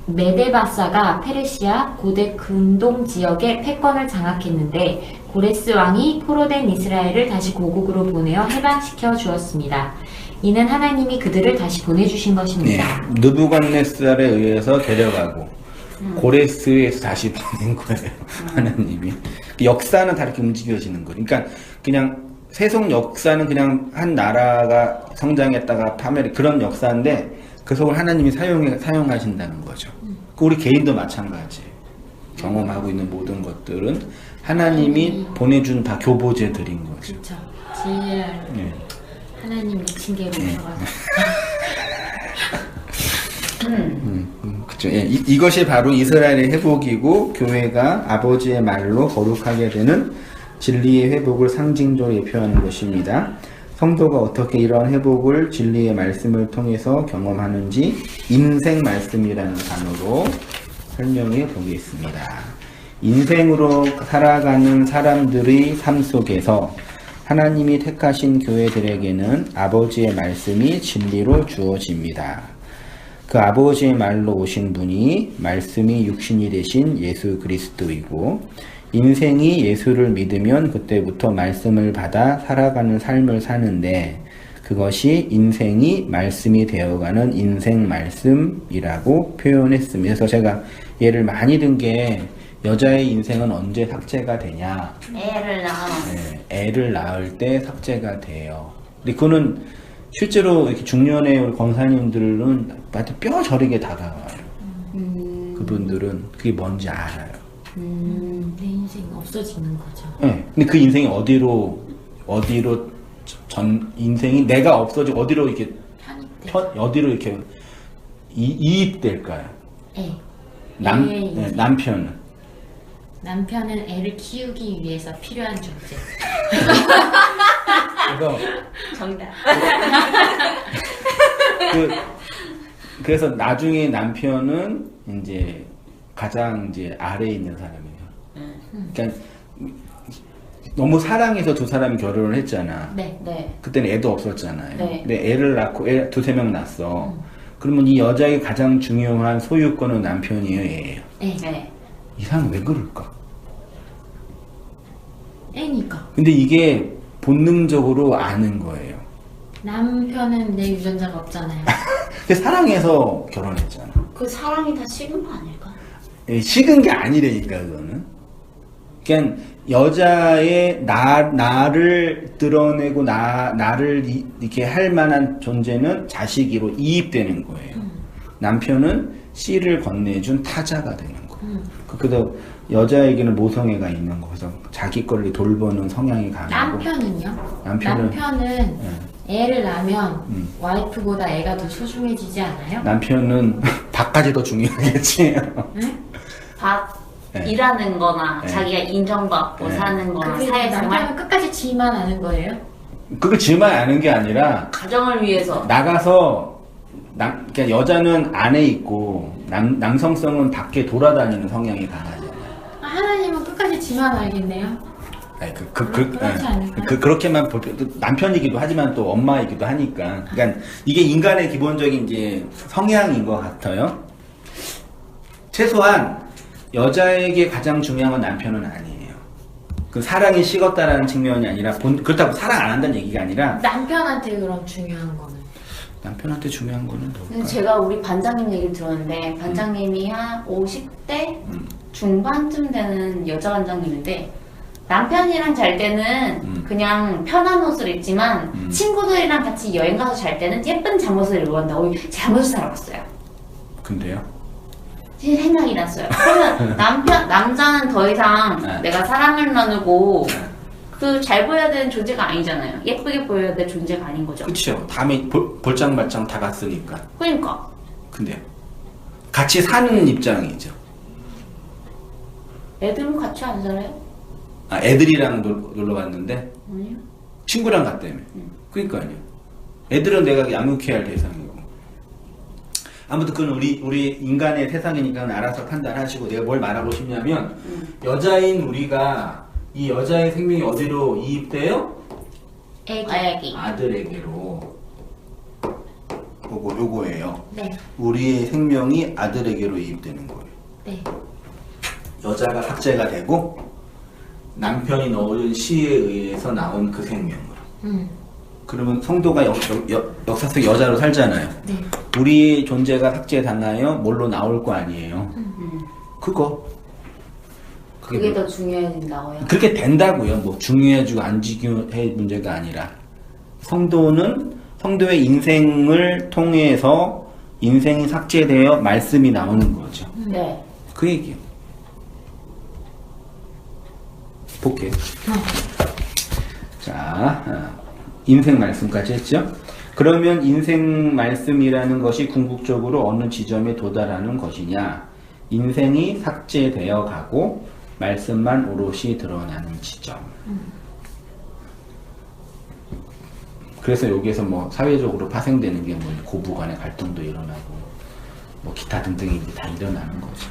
메데바사가 페르시아 고대 근동 지역의 패권을 장악했는데 고레스 왕이 포로된 이스라엘을 다시 고국으로 보내어 해방시켜 주었습니다. 이는 하나님이 그들을 다시 보내주신 네, 것입니다. 느부갓네살에 의해서 데려가고 고레스에서 다시 보낸 거예요. 하나님이. 역사는 다 이렇게 움직여지는 거예요. 그러니까 그냥 세속 역사는 그냥 한 나라가 성장했다가 파멸 그런 역사인데 그 속을 하나님이 사용하신다는 거죠. 우리 개인도 마찬가지예요. 경험하고 있는 모든 것들은 하나님이 보내준 다 교보제들인 거죠. 그렇죠. 제일 네. 하나님 미친 게 오셔가지고. 그렇죠. 예, 이것이 바로 이스라엘의 회복이고 교회가 아버지의 말로 거룩하게 되는 진리의 회복을 상징적으로 예표하는 것입니다. 성도가 어떻게 이러한 회복을 진리의 말씀을 통해서 경험하는지 인생 말씀이라는 단어로 설명해 보겠습니다. 인생으로 살아가는 사람들의 삶 속에서 하나님이 택하신 교회들에게는 아버지의 말씀이 진리로 주어집니다. 그 아버지의 말로 오신 분이 말씀이 육신이 되신 예수 그리스도이고 인생이 예수를 믿으면 그때부터 말씀을 받아 살아가는 삶을 사는데 그것이 인생이 말씀이 되어가는 인생 말씀이라고 표현했습니다. 그래서 제가 예를 많이 든 게 여자의 인생은 언제 삭제가 되냐? 애를 낳아. 네, 애를 낳을 때 삭제가 돼요. 근데 그거는 실제로 이렇게 중년의 우리 권사님들은 나한테 뼈 저리게 다가와요. 그분들은 그게 뭔지 알아요. 내 인생 없어지는 거죠. 네. 근데 그 인생이 어디로 인생이 내가 없어지고 어디로 이렇게 어디로 이렇게 이입될까요? 애. 남편은 남편은 애를 키우기 위해서 필요한 존재. 그래서 정답. 그래서 나중에 남편은 이제 가장 이제 아래에 있는 사람이에요. 그러니까 너무 사랑해서 두 사람이 결혼을 했잖아. 네. 네. 그때는 애도 없었잖아요. 네. 근데 애를 낳고 애 두세 명 낳았어. 그러면 이 여자의 가장 중요한 소유권은 남편이에요, 애예요. 애. 네. 이 사람 왜 그럴까? 애니까. 근데 이게 본능적으로 아는 거예요. 남편은 내 유전자가 없잖아요. 근데 사랑해서 결혼했잖아. 그 사랑이 다 식은 거 아닐까? 식은 게 아니라니까 그거는. 그냥 여자의 나를 드러내고 나를 이렇게 할 만한 존재는 자식으로 이입되는 거예요. 남편은 씨를 건네준 타자가 되는 거예요. 그래서 여자에게는 모성애가 있는 거서 자기 걸 돌보는 성향이 강하고. 남편은요? 남편은 애를 낳으면 와이프보다 애가 더 소중해지지 않아요? 남편은 밥까지 더 중요하겠지. 네. 일하는 거나 네. 자기가 인정받고 네. 사는 거나 그게 사회생활 남편은 끝까지 지만 아는 거예요? 그걸 지만 아는 게 아니라 가정을 위해서 나가서 그러니까 여자는 안에 있고 남성성은 밖에 돌아다니는 성향이 강하잖아요. 하나님은 끝까지 지만 알겠네요. 아니, 그렇지 않을까요? 그렇게만 남편이기도 하지만 또 엄마이기도 하니까. 그러니까 이게 인간의 기본적인 이제 성향인 것 같아요. 최소한 여자에게 가장 중요한 건 남편은 아니에요. 그 사랑이 식었다라는 측면이 아니라 그렇다고 사랑 안 한다는 얘기가 아니라 남편한테 그럼 중요한 거는? 남편한테 중요한 거는 근데 뭘까? 제가 우리 반장님 얘기를 들었는데 반장님이 한 50대 중반쯤 되는 여자 반장님인데 남편이랑 잘 때는 그냥 편한 옷을 입지만 친구들이랑 같이 여행 가서 잘 때는 예쁜 잠옷을 입고 간다고 잠옷을 사러 갔어요. 근데요? 제 생각이 났어요. 그러면 남자는 더 이상 네. 내가 사랑을 나누고 그 잘 보여야 되는 존재가 아니잖아요. 예쁘게 보여야 될 존재가 아닌 거죠. 그쵸. 다음에 볼장말장 다 갔으니까. 그러니까 근데요. 같이 사는 입장이죠. 애들은 같이 안 살아요? 아, 애들이랑 놀러 갔는데 아니요. 친구랑 갔다며. 그러니까요. 애들은 내가 양육해야 할 대상이고. 아무튼 그건 우리 인간의 세상이니까 알아서 판단하시고 내가 뭘 말하고 싶냐면 여자인 우리가 이 여자의 생명이 어디로 이입돼요? 애기. 아들에게로. 요거예요. 네. 우리의 생명이 아들에게로 이입되는 거예요. 네. 여자가 삭제가 되고 남편이 넣어준 시에 의해서 나온 그 생명으로. 그러면 성도가 역사 속 여자로 살잖아요. 네. 우리의 존재가 삭제당하여 뭘로 나올 거 아니에요. 그거. 그게 더 중요해진다고요? 그렇게 된다고요. 뭐 중요해지고 안 중요해 문제가 아니라 성도의 인생을 통해서 인생이 삭제되어 말씀이 나오는 거죠. 네. 그 얘기요. 볼게요. 자, 인생 말씀까지 했죠. 그러면 인생 말씀이라는 것이 궁극적으로 어느 지점에 도달하는 것이냐? 인생이 삭제되어 가고 말씀만 오롯이 드러나는 지점. 그래서 여기에서 뭐 사회적으로 파생되는 게 뭐 고부간의 갈등도 일어나고 뭐 기타 등등이 다 일어나는 거죠.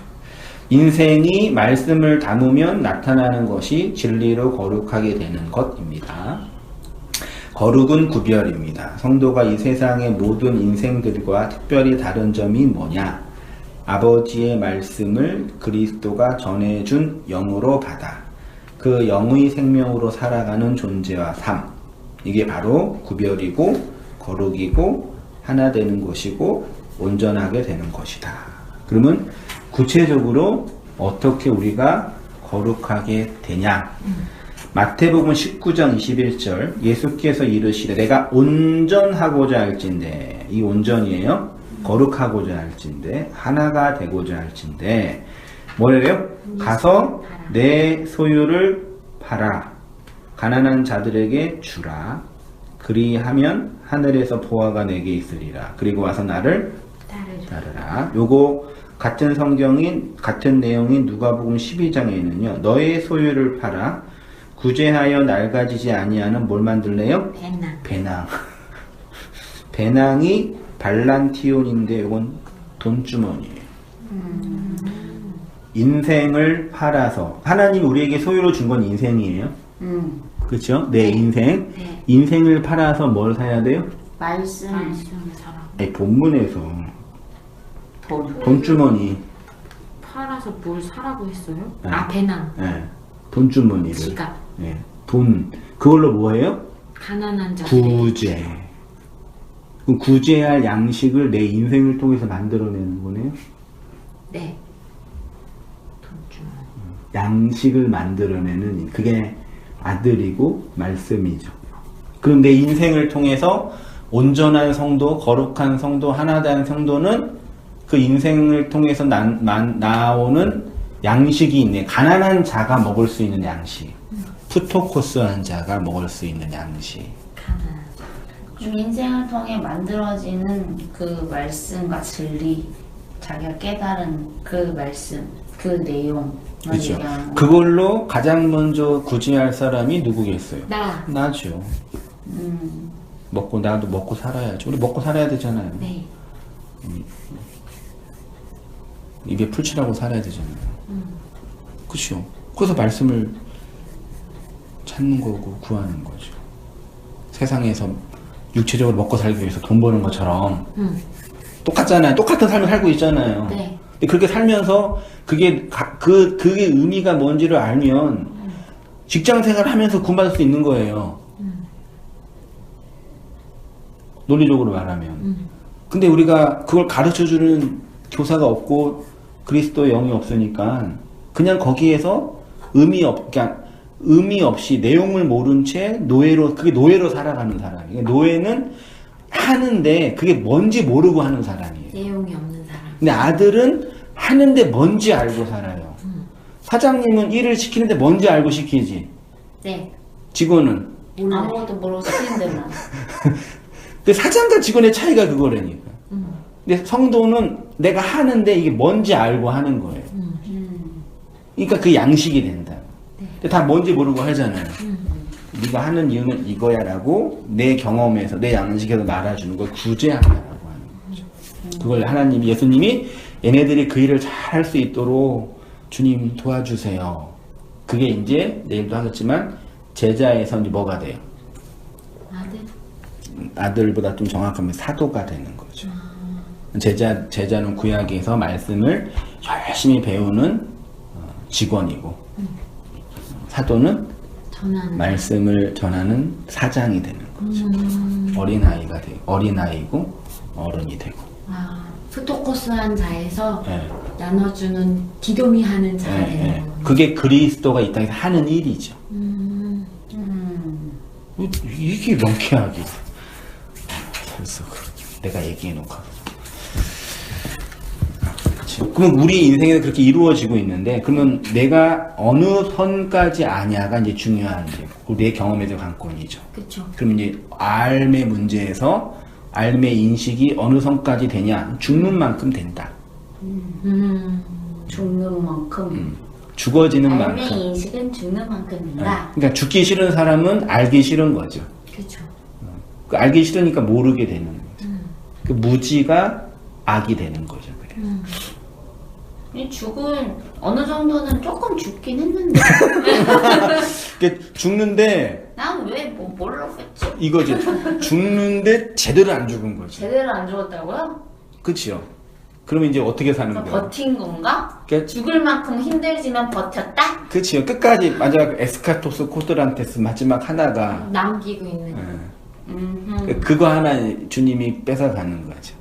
인생이 말씀을 담으면 나타나는 것이 진리로 거룩하게 되는 것입니다. 거룩은 구별입니다. 성도가 이 세상의 모든 인생들과 특별히 다른 점이 뭐냐? 아버지의 말씀을 그리스도가 전해준 영으로 받아 그 영의 생명으로 살아가는 존재와 삶. 이게 바로 구별이고 거룩이고 하나 되는 것이고 온전하게 되는 것이다. 그러면 구체적으로 어떻게 우리가 거룩하게 되냐? 마태복음 19장 21절 예수께서 이르시되 내가 온전하고자 할진대, 이 온전이에요. 거룩하고자 할진대, 하나가 되고자 할진대, 뭐래요? 가서 내 소유를 팔아 가난한 자들에게 주라. 그리하면 하늘에서 보화가 내게 있으리라. 그리고 와서 나를 따르라. 요거 같은 같은 내용인 누가복음 12장에는요. 너의 소유를 팔아 구제하여 낡아지지 아니하는 뭘 만들래요? 배낭. 배낭이 발란티온인데 이건 돈주머니예요. 인생을 팔아서 하나님이 우리에게 소유로 준 건 인생이에요. 그렇죠? 내 인생. 네. 인생을 팔아서 뭘 사야 돼요? 말씀. 아니, 본문에서 돈주머니. 팔아서 뭘 사라고 했어요? 네. 아, 배낭. 예. 돈주머니를. 지갑. 예. 돈. 그걸로 뭐 해요? 가난한 자. 구제. 그럼 구제할 양식을 내 인생을 통해서 만들어내는 거네요. 네. 돈주머니. 양식을 만들어내는 그게 아들이고 말씀이죠. 그럼 내 인생을 통해서 온전한 성도, 거룩한 성도, 하나된 성도는 그 인생을 통해서 나오는 양식이 있네. 가난한 자가 먹을 수 있는 양식. 푸토코스한 자가 먹을 수 있는 양식. 가난한 자. 인생을 통해 만들어지는 그 말씀과 진리, 자기가 깨달은 그 말씀, 그 내용. 그렇죠. 그걸로 가장 먼저 구제할 사람이 누구겠어요? 나죠. 나도 먹고 살아야죠. 우리 먹고 살아야 되잖아요. 네. 입에 풀칠하고 살아야 되잖아요. 그렇죠. 그래서 말씀을 찾는 거고 구하는 거죠. 세상에서 육체적으로 먹고 살기 위해서 돈 버는 것처럼 똑같잖아요. 똑같은 삶을 살고 있잖아요. 네. 근데 그렇게 살면서 그게 의미가 뭔지를 알면 직장 생활을 하면서 구원받을 수 있는 거예요. 논리적으로 말하면. 근데 우리가 그걸 가르쳐주는 교사가 없고 그리스도의 영이 없으니까 그냥 거기에서 의미 없이 내용을 모른 채 그게 노예로 살아가는 사람이에요. 노예는 하는데 그게 뭔지 모르고 하는 사람이에요. 내용이 없는 사람. 근데 아들은 하는데 뭔지 알고 살아요. 사장님은 일을 시키는데 뭔지 알고 시키지. 네. 직원은 아무것도 모르고 시키는 데만. 그 사장과 직원의 차이가 그거라니까. 근데 성도는 내가 하는데 이게 뭔지 알고 하는 거예요. 그러니까 그 양식이 된다. 근데 다 뭔지 모르고 하잖아요. 네가 하는 이유는 이거야라고 내 경험에서 내 양식에서 말아주는 걸 구제한다라고 하는 거죠. 그걸 예수님이 얘네들이 그 일을 잘 할 수 있도록 주님 도와주세요. 그게 이제 내일도 하겠지만 제자에서 이제 뭐가 돼요? 아들. 아들보다 좀 정확하면 사도가 되는 거죠. 제자는 구약에서 말씀을 열심히 배우는 직원이고, 사도는 전하는. 말씀을 전하는 사장이 되는 거죠. 어린아이고 어른이 되고. 프토코스한 자에서 예. 나눠주는 디도미 하는 자가 예, 되는 예. 거예요. 그게 그리스도가 이 땅에서 하는 일이죠. 이게 명쾌하게 벌써 내가 얘기해놓고. 그럼 우리 인생에서 그렇게 이루어지고 있는데, 그러면 내가 어느 선까지 아냐가 이제 중요한 내 경험에서 관건이죠. 그쵸. 그럼 이제 삶의 문제에서 삶의 인식이 어느 선까지 되냐? 죽는 만큼 된다. 죽는 만큼. 죽어지는 삶의 만큼. 인식은 죽는 만큼 된다. 그러니까 죽기 싫은 사람은 알기 싫은 거죠. 그쵸. 그 알기 싫으니까 모르게 되는 거죠. 그 무지가 악이 되는 거죠. 그래서. 이 죽은 어느 정도는 조금 죽긴 했는데 그러니까 죽는데 난 왜 뭐 모르겠지. 이거지. 죽는데 제대로 안 죽은 거죠. 제대로 안 죽었다고요? 그치요? 그러면 이제 어떻게 사는 그러니까 거야? 버틴 건가? 그러니까 죽을 만큼 힘들지만 버텼다? 그치요? 끝까지 마지막 에스카토스 코드란테스 마지막 하나가 남기고 있는. 그거 하나 주님이 뺏어가는 거죠.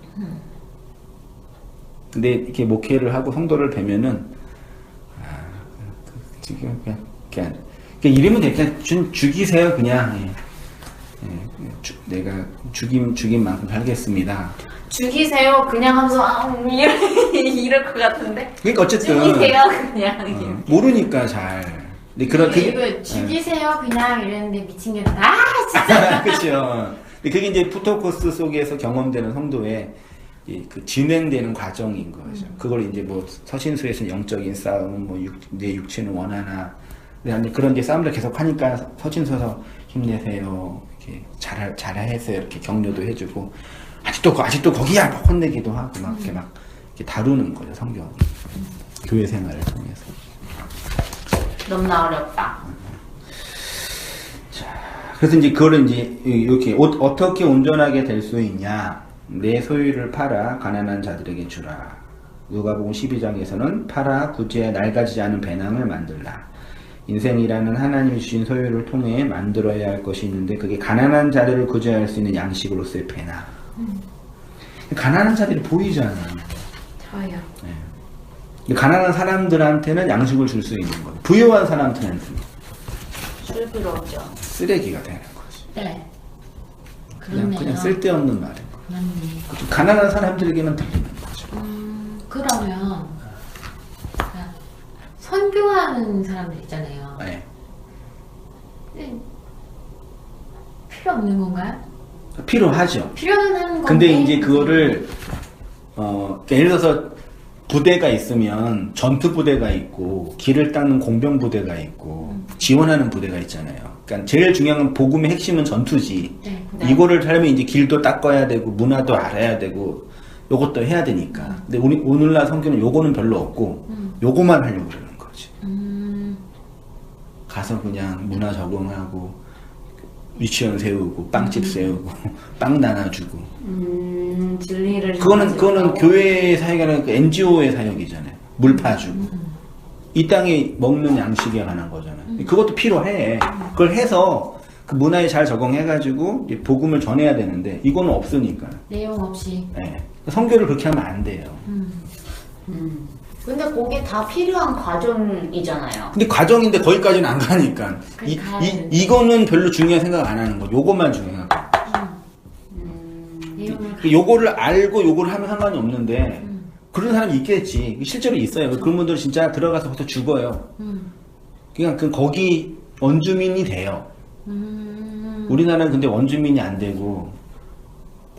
근데 이렇게 목회를 하고 성도를 뵈면은 지금 그냥 이러면 돼. 그냥 죽이세요 그냥. 내가 죽인 만큼 살겠습니다. 죽이세요 그냥 하면서 이럴 것 같은데. 그러니까 어쨌든 죽이세요 그냥. 모르니까 잘. 근데 그런 이거 죽이세요 그냥 이랬는데 미친 게 진짜. 그렇죠. 그게 이제 푸토코스 속에서 경험되는 성도의 그 진행되는 과정인 거죠. 그걸 이제 뭐 서신서에서는 영적인 싸움, 뭐 내 육체는 원하나, 근데 그런 이제 싸움을 계속 하니까 서신서서 힘내세요, 이렇게 잘하세요 이렇게 격려도 해주고 아직도 거기야 막 혼내기도 하고 막 이렇게 막 이렇게 다루는 거죠 성경. 교회 생활을 통해서. 너무나 어렵다. 그래서 이제 그거를 이제 이렇게 어떻게 온전하게 될 수 있냐? 내 소유를 팔아 가난한 자들에게 주라. 누가복음 12장에서는 팔아 구제에 낡아지지 않은 배낭을 만들라. 인생이라는 하나님이 주신 소유를 통해 만들어야 할 것이 있는데 그게 가난한 자들을 구제할 수 있는 양식으로서의 배낭. 가난한 자들이 보이잖아. 저요. 네. 가난한 사람들한테는 양식을 줄 수 있는 거예요. 부유한 사람들한테는 슬프죠. 쓰레기가 되는 거지. 네. 그냥 쓸데없는 말인 거. 맞네. 가난한 사람들에게만 들리는 거죠. 그러면 선교하는 사람들 있잖아요. 네. 필요 없는 건가요? 필요하죠. 필요는 하는 건데. 근데 이제 그거를 예를 들어서 부대가 있으면 전투 부대가 있고 길을 닦는 공병 부대가 있고 지원하는 부대가 있잖아요. 그러니까 제일 중요한 건 복음의 핵심은 전투지. 네. 이거를 하려면 이제 길도 닦아야 되고 문화도 알아야 되고 요것도 해야 되니까. 근데 오늘날 성경은 요거는 별로 없고 요거만 하려고 그러는 거지. 가서 그냥 문화 적응하고 유치원 세우고 빵집 세우고 빵 나눠주고. 진리를. 그거는 교회 사역이 아니라 그 NGO의 사역이잖아요. 물 파주고. 이 땅에 먹는 양식에 관한 거잖아요. 그것도 필요해. 그걸 해서 그 문화에 잘 적응해가지고 복음을 전해야 되는데 이거는 없으니까. 내용 없이. 네. 성교를 그렇게 하면 안 돼요. 근데 그게 다 필요한 과정이잖아요. 근데 과정인데 거기까지는 안 가니까. 이거는 별로 중요한 생각 안 하는 거. 요것만 중요하고. 내용을 요거를 알고 요거를 하면 상관이 없는데 그런 사람이 있겠지. 실제로 있어요. 그런 분들은 진짜 들어가서부터 죽어요. 그냥 거기 원주민이 돼요. 우리나라는 근데 원주민이 안 되고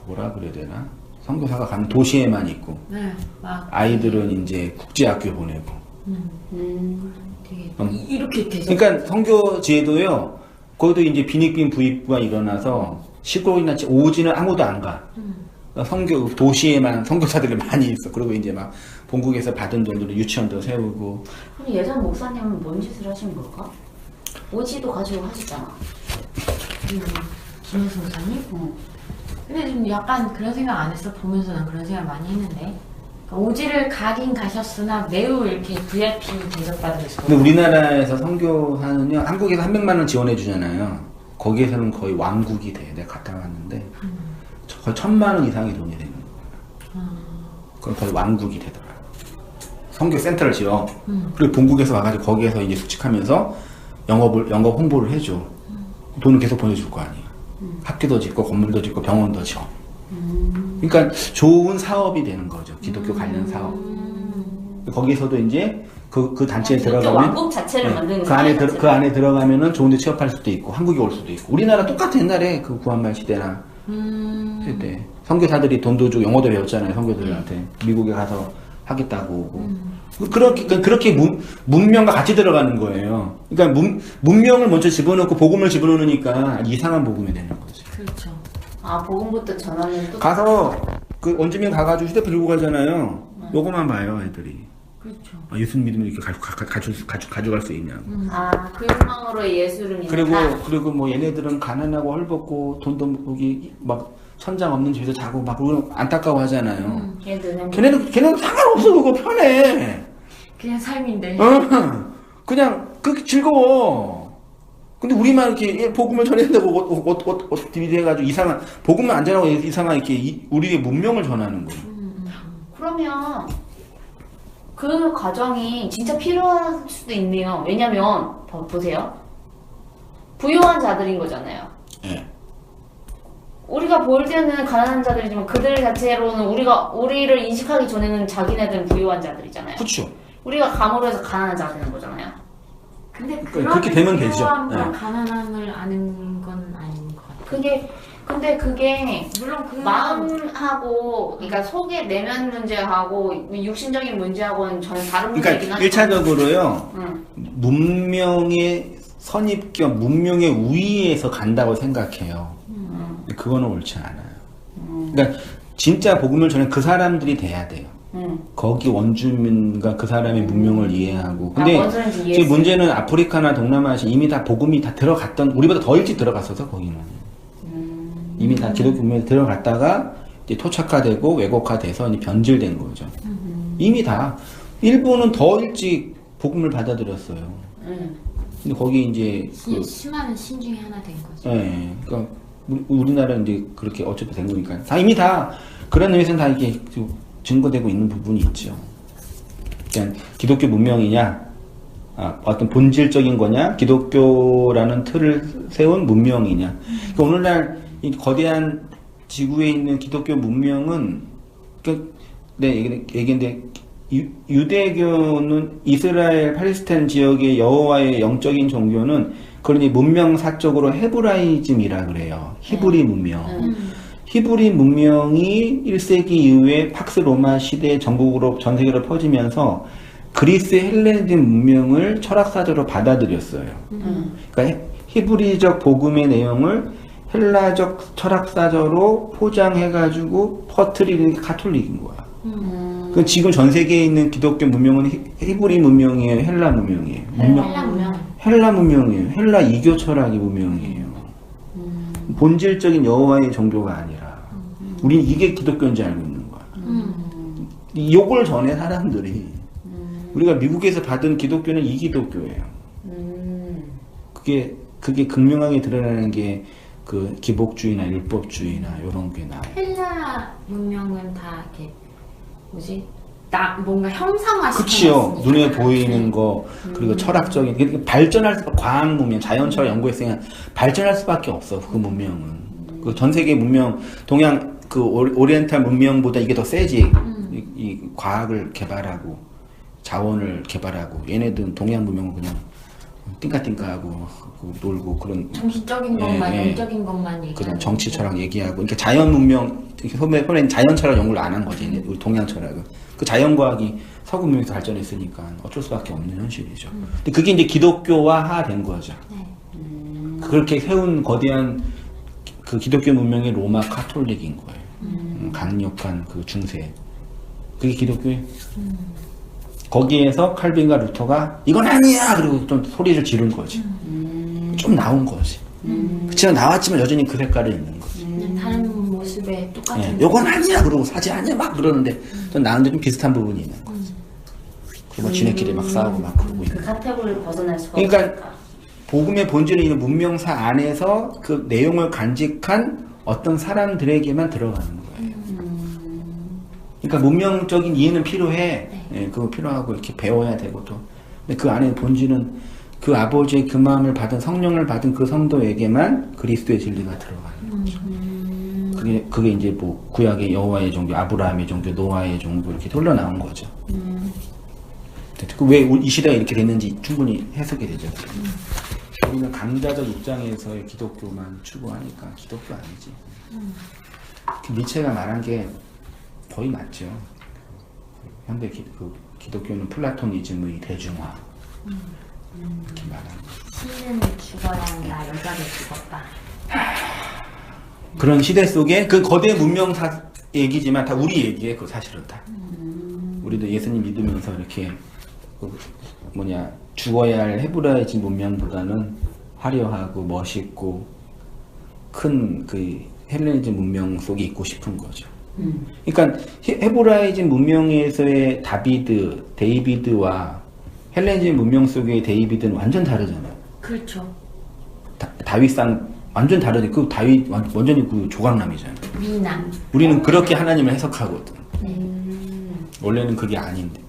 뭐라 그래야 되나? 선교사가 가는 도시에만 있고 네, 막 아이들은 이제 국제학교 보내고. 되게 이렇게 돼서. 그러니까 선교지에도요. 거기도 이제 빈익빈 부익부가 일어나서 시골이나 오지는 아무도 안 가. 선교 도시에만 선교사들이 많이 있어. 그리고 이제 막 본국에서 받은 돈으로 유치원도 세우고. 그럼 예전 목사님은 뭔 짓을 하신 걸까? 오지도 가지고 하셨잖아. 김혜수 목사님? 응. 근데 좀 약간 그런 생각 안 했어. 보면서 난 그런 생각 많이 했는데. 그러니까 오지를 가긴 가셨으나 매우 이렇게 VIP 대접받으셨고. 근데 우리나라에서 선교하는요, 한국에서 300만 원 지원해 주잖아요. 거기에서는 거의 왕국이 돼. 내가 갔다 왔는데 거의 1000만 원 이상의 돈이 되는 거야. 그럼 거의 왕국이 되더라. 선교 센터를 지어. 그리고 본국에서 와가지고 거기에서 이제 숙직하면서 영업 홍보를 해줘. 돈을 계속 보내줄 거 아니야. 학교도 짓고 건물도 짓고 병원도 지어. 그러니까 좋은 사업이 되는 거죠. 기독교 관련 사업. 거기서도 이제 그 단체에 들어가면 왕국 자체를 만드는 그 안에 들어가면은 좋은 데 취업할 수도 있고 한국에 올 수도 있고. 우리나라 똑같아. 옛날에 그 구한말 시대나 그때 선교사들이 돈도 주고 영어도 배웠잖아요. 선교들한테 미국에 가서 하겠다고 오고. 그렇게 문명과 같이 들어가는 거예요. 그러니까 문명을 먼저 집어넣고 복음을 집어넣으니까 이상한 복음이 되는 거지. 그렇죠. 아, 복음부터 전하는 또 가서 그 원주민 가가지고 휴대폰 들고 가잖아요. 요거만 봐요, 애들이. 그렇죠. 아, 예수 믿으면 이렇게 가져갈 수 있냐고. 아, 그 욕망으로 예수를 믿는다. 그리고 뭐 얘네들은 가난하고 헐벗고 돈도 거기 막 천장 없는 집에서 자고 막 그러고 안타까워 하잖아요. 걔네는 상관없어. 그거 편해. 그냥 삶인데. 그냥 그렇게 즐거워. 근데 우리만 이렇게 복음을 전해낸다고 어떻게 해가지고 이상한 복음만 안 전하고 이상한 이렇게 우리의 문명을 전하는 거예요. 그러면 그 과정이 진짜 필요할 수도 있네요. 왜냐면 보세요. 부유한 자들인 거잖아요. 예. 우리가 볼 때는 가난한 자들이지만 그들 자체로는 우리를 인식하기 전에는 자기네들은 부유한 자들이잖아요. 그렇죠. 우리가 감으로 해서 가난한 자가 되는 거잖아요. 근데 그렇게 되면 되죠. 부유함과 네. 가난함을 아는 건 아닌 것 같아요. 근데 그게 물론 그 마음하고 그러니까 속의 내면 문제하고 육신적인 문제하고는 전혀 다른 문제이긴 그러니까 하죠. 1차적으로요. 응. 문명의 선입견, 문명의 우위에서 간다고 생각해요. 근데 그거는 옳지 않아요. 그러니까 진짜 복음을 전해 그 사람들이 돼야 돼요. 거기 원주민과 그 사람의 문명을 이해하고. 근데 뭔 소리인지 지금 이해했어요. 문제는 아프리카나 동남아시아 이미 다 복음이 다 들어갔던, 우리보다 더 일찍 들어갔어서 거기는. 이미 다 기독교 문명에 들어갔다가 이제 토착화되고 왜곡화돼서 이제 변질된 거죠. 이미 다. 일본은 더 일찍 복음을 받아들였어요. 근데 거기 이제 수많은 신 중에 하나 된 거죠. 예, 그러니까 우리나라는 이제 그렇게 어차피 된 거니까 다 이미 다 그런 의미에서는 다 이게 증거되고 있는 부분이 있죠. 그냥 기독교 문명이냐, 어떤 본질적인 거냐, 기독교라는 틀을 세운 문명이냐. 그러니까 오늘날 이 거대한 지구에 있는 기독교 문명은 얘기인데 유대교는 이스라엘 팔레스타인 지역의 여호와의 영적인 종교는 그러니 문명사적으로 헤브라이즘이라 그래요. 히브리 문명. 히브리 문명이 1세기 이후에 팍스 로마 시대 전국으로 전 세계로 퍼지면서 그리스 헬레니즘 문명을 철학사적으로 받아들였어요. 그러니까 히브리적 복음의 내용을 헬라적 철학사적으로 포장해가지고 퍼뜨리는 게 가톨릭인 거야. 그 지금 전 세계에 있는 기독교 문명은 히브리 문명이에요, 헬라 문명이에요. 헬라 문명이에요. 헬라 이교 철학의 문명이에요. 본질적인 여호와의 종교가 아니라 우리는 이게 기독교인지 알고 있는 거야. 요걸 전해 사람들이 우리가 미국에서 받은 기독교는 이 기독교예요. 그게 극명하게 드러나는 게 그 기복주의나 율법주의나 이런 게 나와요. 헬라 문명은 다 이렇게 뭔가 형상화 그치요. 눈에 보이는 거 그리고 철학적인 그러니까 발전할 수 과학 문명, 자연 철학 연구했으면 발전할 수밖에 없어. 그 문명은 그 전 세계 문명 동양 그 오리엔탈 문명보다 이게 더 세지. 이 과학을 개발하고 자원을 개발하고 얘네들은 동양 문명은 그냥 띵까띵까하고 놀고 그런 정신적인 것만, 영적인 것만 얘기하고 그런 정치 철학 얘기하고 그러니까 자연 문명 선배는 자연 철학 연구를 안 한 거지. 우리 동양 철학은 그 자연과학이 서구 문명에서 발전했으니까 어쩔 수밖에 없는 현실이죠. 근데 그게 이제 기독교화된 거죠. 그렇게 세운 거대한 그 기독교 문명의 로마 카톨릭인 거예요. 강력한 그 중세. 그게 기독교예요. 거기에서 칼빈과 루터가 이건 아니야! 그리고 좀 소리를 지른 거지. 좀 나온 거지. 그치만 나왔지만 여전히 그 색깔이 있는 거지. 그냥 다른 모습에 똑같은. 예, 요건 아니야! 그러고 사지 아니야! 막 그러는데 좀 나은데 좀 비슷한 부분이 있는 거지. 그리고 막 지네끼리 막 싸우고 막 그러고 그 있는. 카테고리를 벗어날 수가 그러니까 없으니까. 복음의 본질은 있는 문명사 안에서 그 내용을 간직한 어떤 사람들에게만 들어가는 거예요. 그러니까 문명적인 이해는 필요해. 예, 그거 필요하고 이렇게 배워야 되고 또. 근데 그 안에 본질은 그 아버지의 그 마음을 받은 성령을 받은 그 성도에게만 그리스도의 진리가 들어가는 거죠. 그게 이제 뭐 구약의 여호와의 종교, 아브라함의 종교, 노아의 종교 이렇게 흘러나온 거죠. 왜 이 시대가 이렇게 됐는지 충분히 해석이 되죠. 우리는 강자적 입장에서의 기독교만 추구하니까 기독교 아니지. 그 니체가 말한 게 거의 맞죠. 현대 기독교는 플라토니즘의 대중화 이렇게 말하는 거죠. 신은 죽어야 한다. 여자도 죽었다. 그런 시대 속에 그 거대 문명사 얘기지만 다 우리 얘기에 그 사실은 다. 우리도 예수님 믿으면서 이렇게 죽어야 할 헤브라이즘 문명보다는 화려하고 멋있고 큰 그 헬레니즘 문명 속에 있고 싶은 거죠. 그러니까 헤브라이즘 문명에서의 데이비드와 헬레니즘 문명 속의 데이비드는 완전 다르잖아요. 그렇죠. 다윗상 완전 다르지. 그 다윗 완전히 그 조각남이잖아요. 미남. 우리는 그렇게 하나님을 해석하거든. 원래는 그게 아닌데.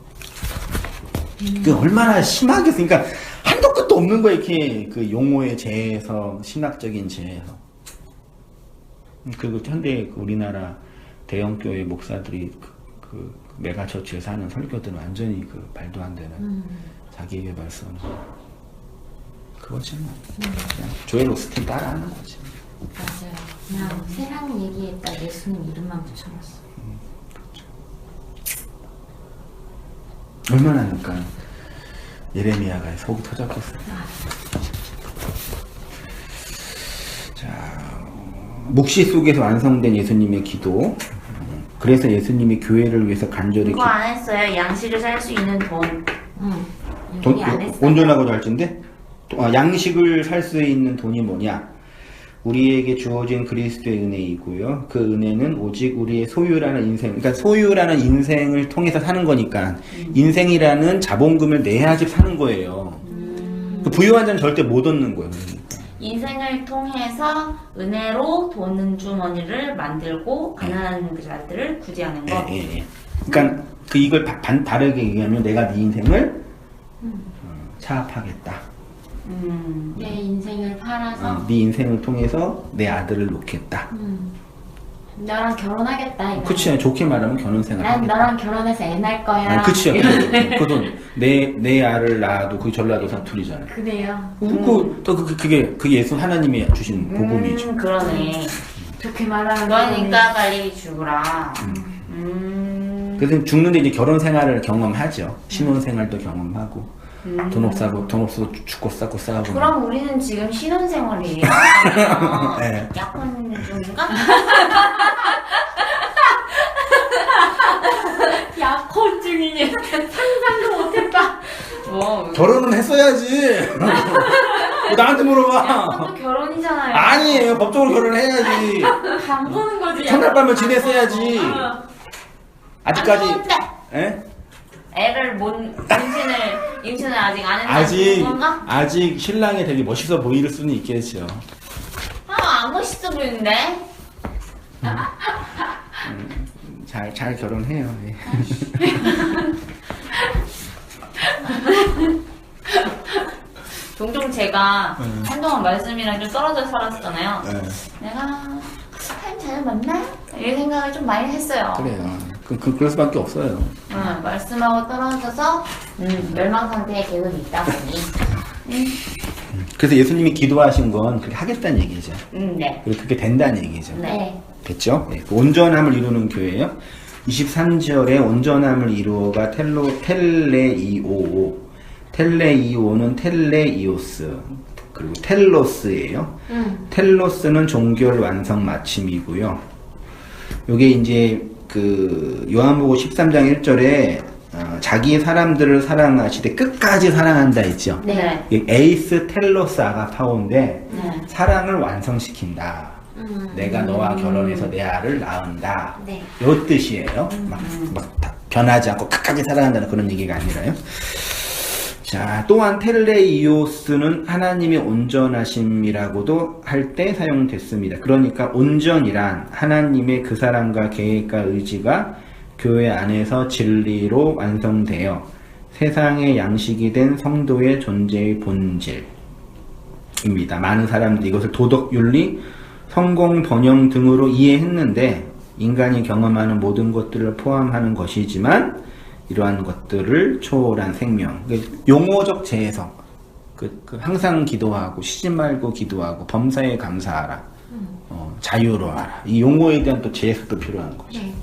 그 얼마나 심하게 그러니까 한도 끝도 없는 거야 이렇게 그 용어의 재해석, 신학적인 재해석. 그리고 현대 그 우리나라 대형 교회 목사들이 그 메가처치에서 하는 설교들은 완전히 그 말도 안 되는 자기에게 말씀. 그거지 뭐. 그냥 조엘 오스틴 따라하는 거지. 맞아요. 그냥 세상 얘기에다 예수님 이름만 붙여놨어. 얼마나 그러니까 예레미야가 속이 터졌겠어요. 자, 묵시 속에서 완성된 예수님의 기도. 그래서 예수님이 교회를 위해서 간절히 그거 안 했어요. 양식을 살 수 있는 돈. 여기 안 했어. 온전하고 잘진데 양식을 살 수 있는 돈이 뭐냐? 우리에게 주어진 그리스도의 은혜이고요. 그 은혜는 오직 우리의 소유라는 인생, 그러니까 소유라는 인생을 통해서 사는 거니까 인생이라는 자본금을 내야지 사는 거예요. 그 부유한 자는 절대 못 얻는 거예요. 그러니까. 인생을 통해서 은혜로 돈 주머니를 만들고 가난한 그 자들을 구제하는 거. 예. 그러니까 그 이걸 다르게 얘기하면 내가 네 인생을 차압하겠다. 내 인생을 팔아서 네 인생을 통해서 내 아들을 놓겠다. 너랑 결혼하겠다. 이거. 그치, 좋게 말하면 결혼 생활 난 하겠다. 너랑 결혼해서 애 낳을 거야. 그치요. 그래도 내 알을 낳아도 그 전라도 사투리잖아요. 그래요. 그게 예수 하나님이 주신 복음이죠. 그러네. 좋게 말하면 그러니까 빨리 죽으라. 그래서 죽는데 이제 결혼 생활을 경험하죠. 신혼 생활도 경험하고 돈 없어서 죽고 싸고 싸고. 그럼 우리는 지금 신혼생활이에요. 네. 약혼 중인가? 약혼 중이니 상상도 못했다. 뭐 결혼은 했어야지. 뭐 나한테 물어봐. 약혼도 결혼이잖아요. 아니에요. 법적으로 결혼해야지. 간 보는 거지. 첫날 밤을 지냈어야지. 아직까지. 안 좋은데. 에? 애를 임신을 아직 안 했나? 아직 건가? 아직 신랑이 되게 멋있어 보일 수는 있겠죠. 안 멋있어 보이는데. 잘 결혼해요. 예. 종종 제가 한동안 말씀이랑 좀 떨어져 살았잖아요. 네. 내가 사람 잘 만나? 이 생각을 좀 많이 했어요. 그래요. 그럴 수밖에 없어요. 말씀하고 떨어져서 멸망 상태에 계속 있다 보니. 그래서 예수님이 기도하신 건 그렇게 하겠다는 얘기죠. 네. 그리고 그게 된다는 얘기죠. 네. 됐죠? 네. 그 온전함을 이루는 교회예요. 23절에 온전함을 이루어가 텔레이오. 텔레이오는 텔레이오스. 그리고 텔로스예요. 텔로스는 종결 완성 마침이고요. 요게 이제 그 요한복음 13장 1절에 자기 사람들을 사랑하시되 끝까지 사랑한다 했죠. 네. 이 에이스 텔로스 아가파오인데 네. 사랑을 완성시킨다. 내가 너와 결혼해서 내 아를 낳은다. 네. 요 뜻이에요. 막 변하지 않고 끝까지 사랑한다는 그런 얘기가 아니라요. 자, 또한 텔레이오스는 하나님의 온전하심이라고도 할 때 사용됐습니다. 그러니까 온전이란 하나님의 그 사랑과 계획과 의지가 교회 안에서 진리로 완성되어 세상의 양식이 된 성도의 존재의 본질입니다. 많은 사람들이 이것을 도덕, 윤리, 성공, 번영 등으로 이해했는데 인간이 경험하는 모든 것들을 포함하는 것이지만 이러한 것들을 초월한 생명, 용어적 재해석, 항상 기도하고 쉬지 말고 기도하고 범사에 감사하라, 자유로워하라, 이 용어에 대한 또 재해석도 필요한 거죠. 네.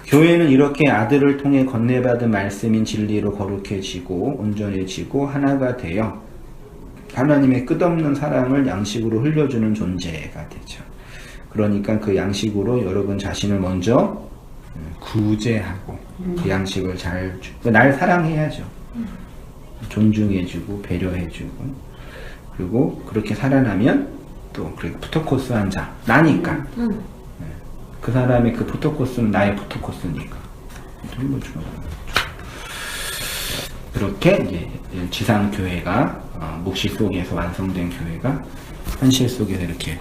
교회는 이렇게 아들을 통해 건네받은 말씀인 진리로 거룩해지고 온전해지고 하나가 되어 하나님의 끝없는 사랑을 양식으로 흘려주는 존재가 되죠. 그러니까 그 양식으로 여러분 자신을 먼저 구제하고 그 양식을 잘 날 사랑해야죠. 존중해주고 배려해주고 그리고 그렇게 살아나면 또 그렇게 푸토코스한 자 나니까 그 사람의 그 푸토코스는 나의 푸토코스니까 흘려주는 거죠. 그렇게 이제 지상 교회가 묵시 속에서 완성된 교회가 현실 속에서 이렇게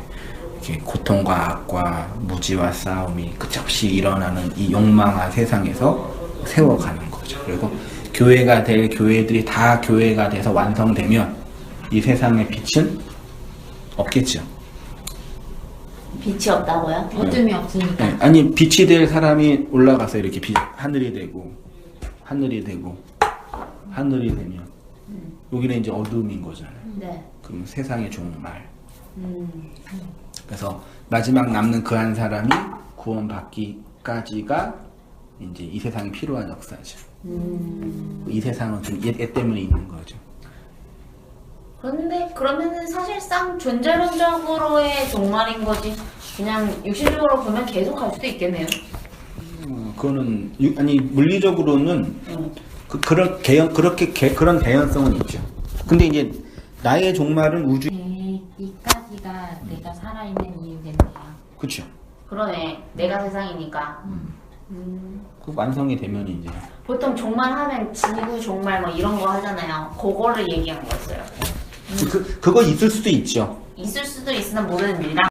고통과 악과 무지와 싸움이 끝없이 일어나는 이 욕망한 세상에서 세워가는 거죠. 그리고 교회가 될 교회들이 다 교회가 돼서 완성되면 이 세상의 빛은 없겠죠. 빛이 없다고요? 어둠이 없으니까. 네, 아니 빛이 될 사람이 올라가서 이렇게 하늘이 되고 하늘이 되면 여기는 이제 어둠인 거잖아요. 네. 그럼 세상의 종말. 그래서 마지막 남는 그 한 사람이 구원받기까지가 이제 이 세상이 필요한 역사죠. 이 세상은 좀 얘 때문에 있는 거죠. 그런데 그러면은 사실상 존재론적으로의 종말인 거지. 그냥 육신적으로 보면 계속 갈 수도 있겠네요. 그거는 아니 물리적으로는 그런 개연성은 있죠. 근데 이제 나의 종말은 우주. 네, 이까지가 내가 살아있는 이유겠네요. 그렇죠. 그러네. 내가 세상이니까. 그 완성이 되면 이제 보통 종말하면 지구 종말 뭐 이런 거 하잖아요. 그거를 얘기한 거였어요. 그거 있을 수도 있죠. 있을 수도 있으나 모르는 일이라.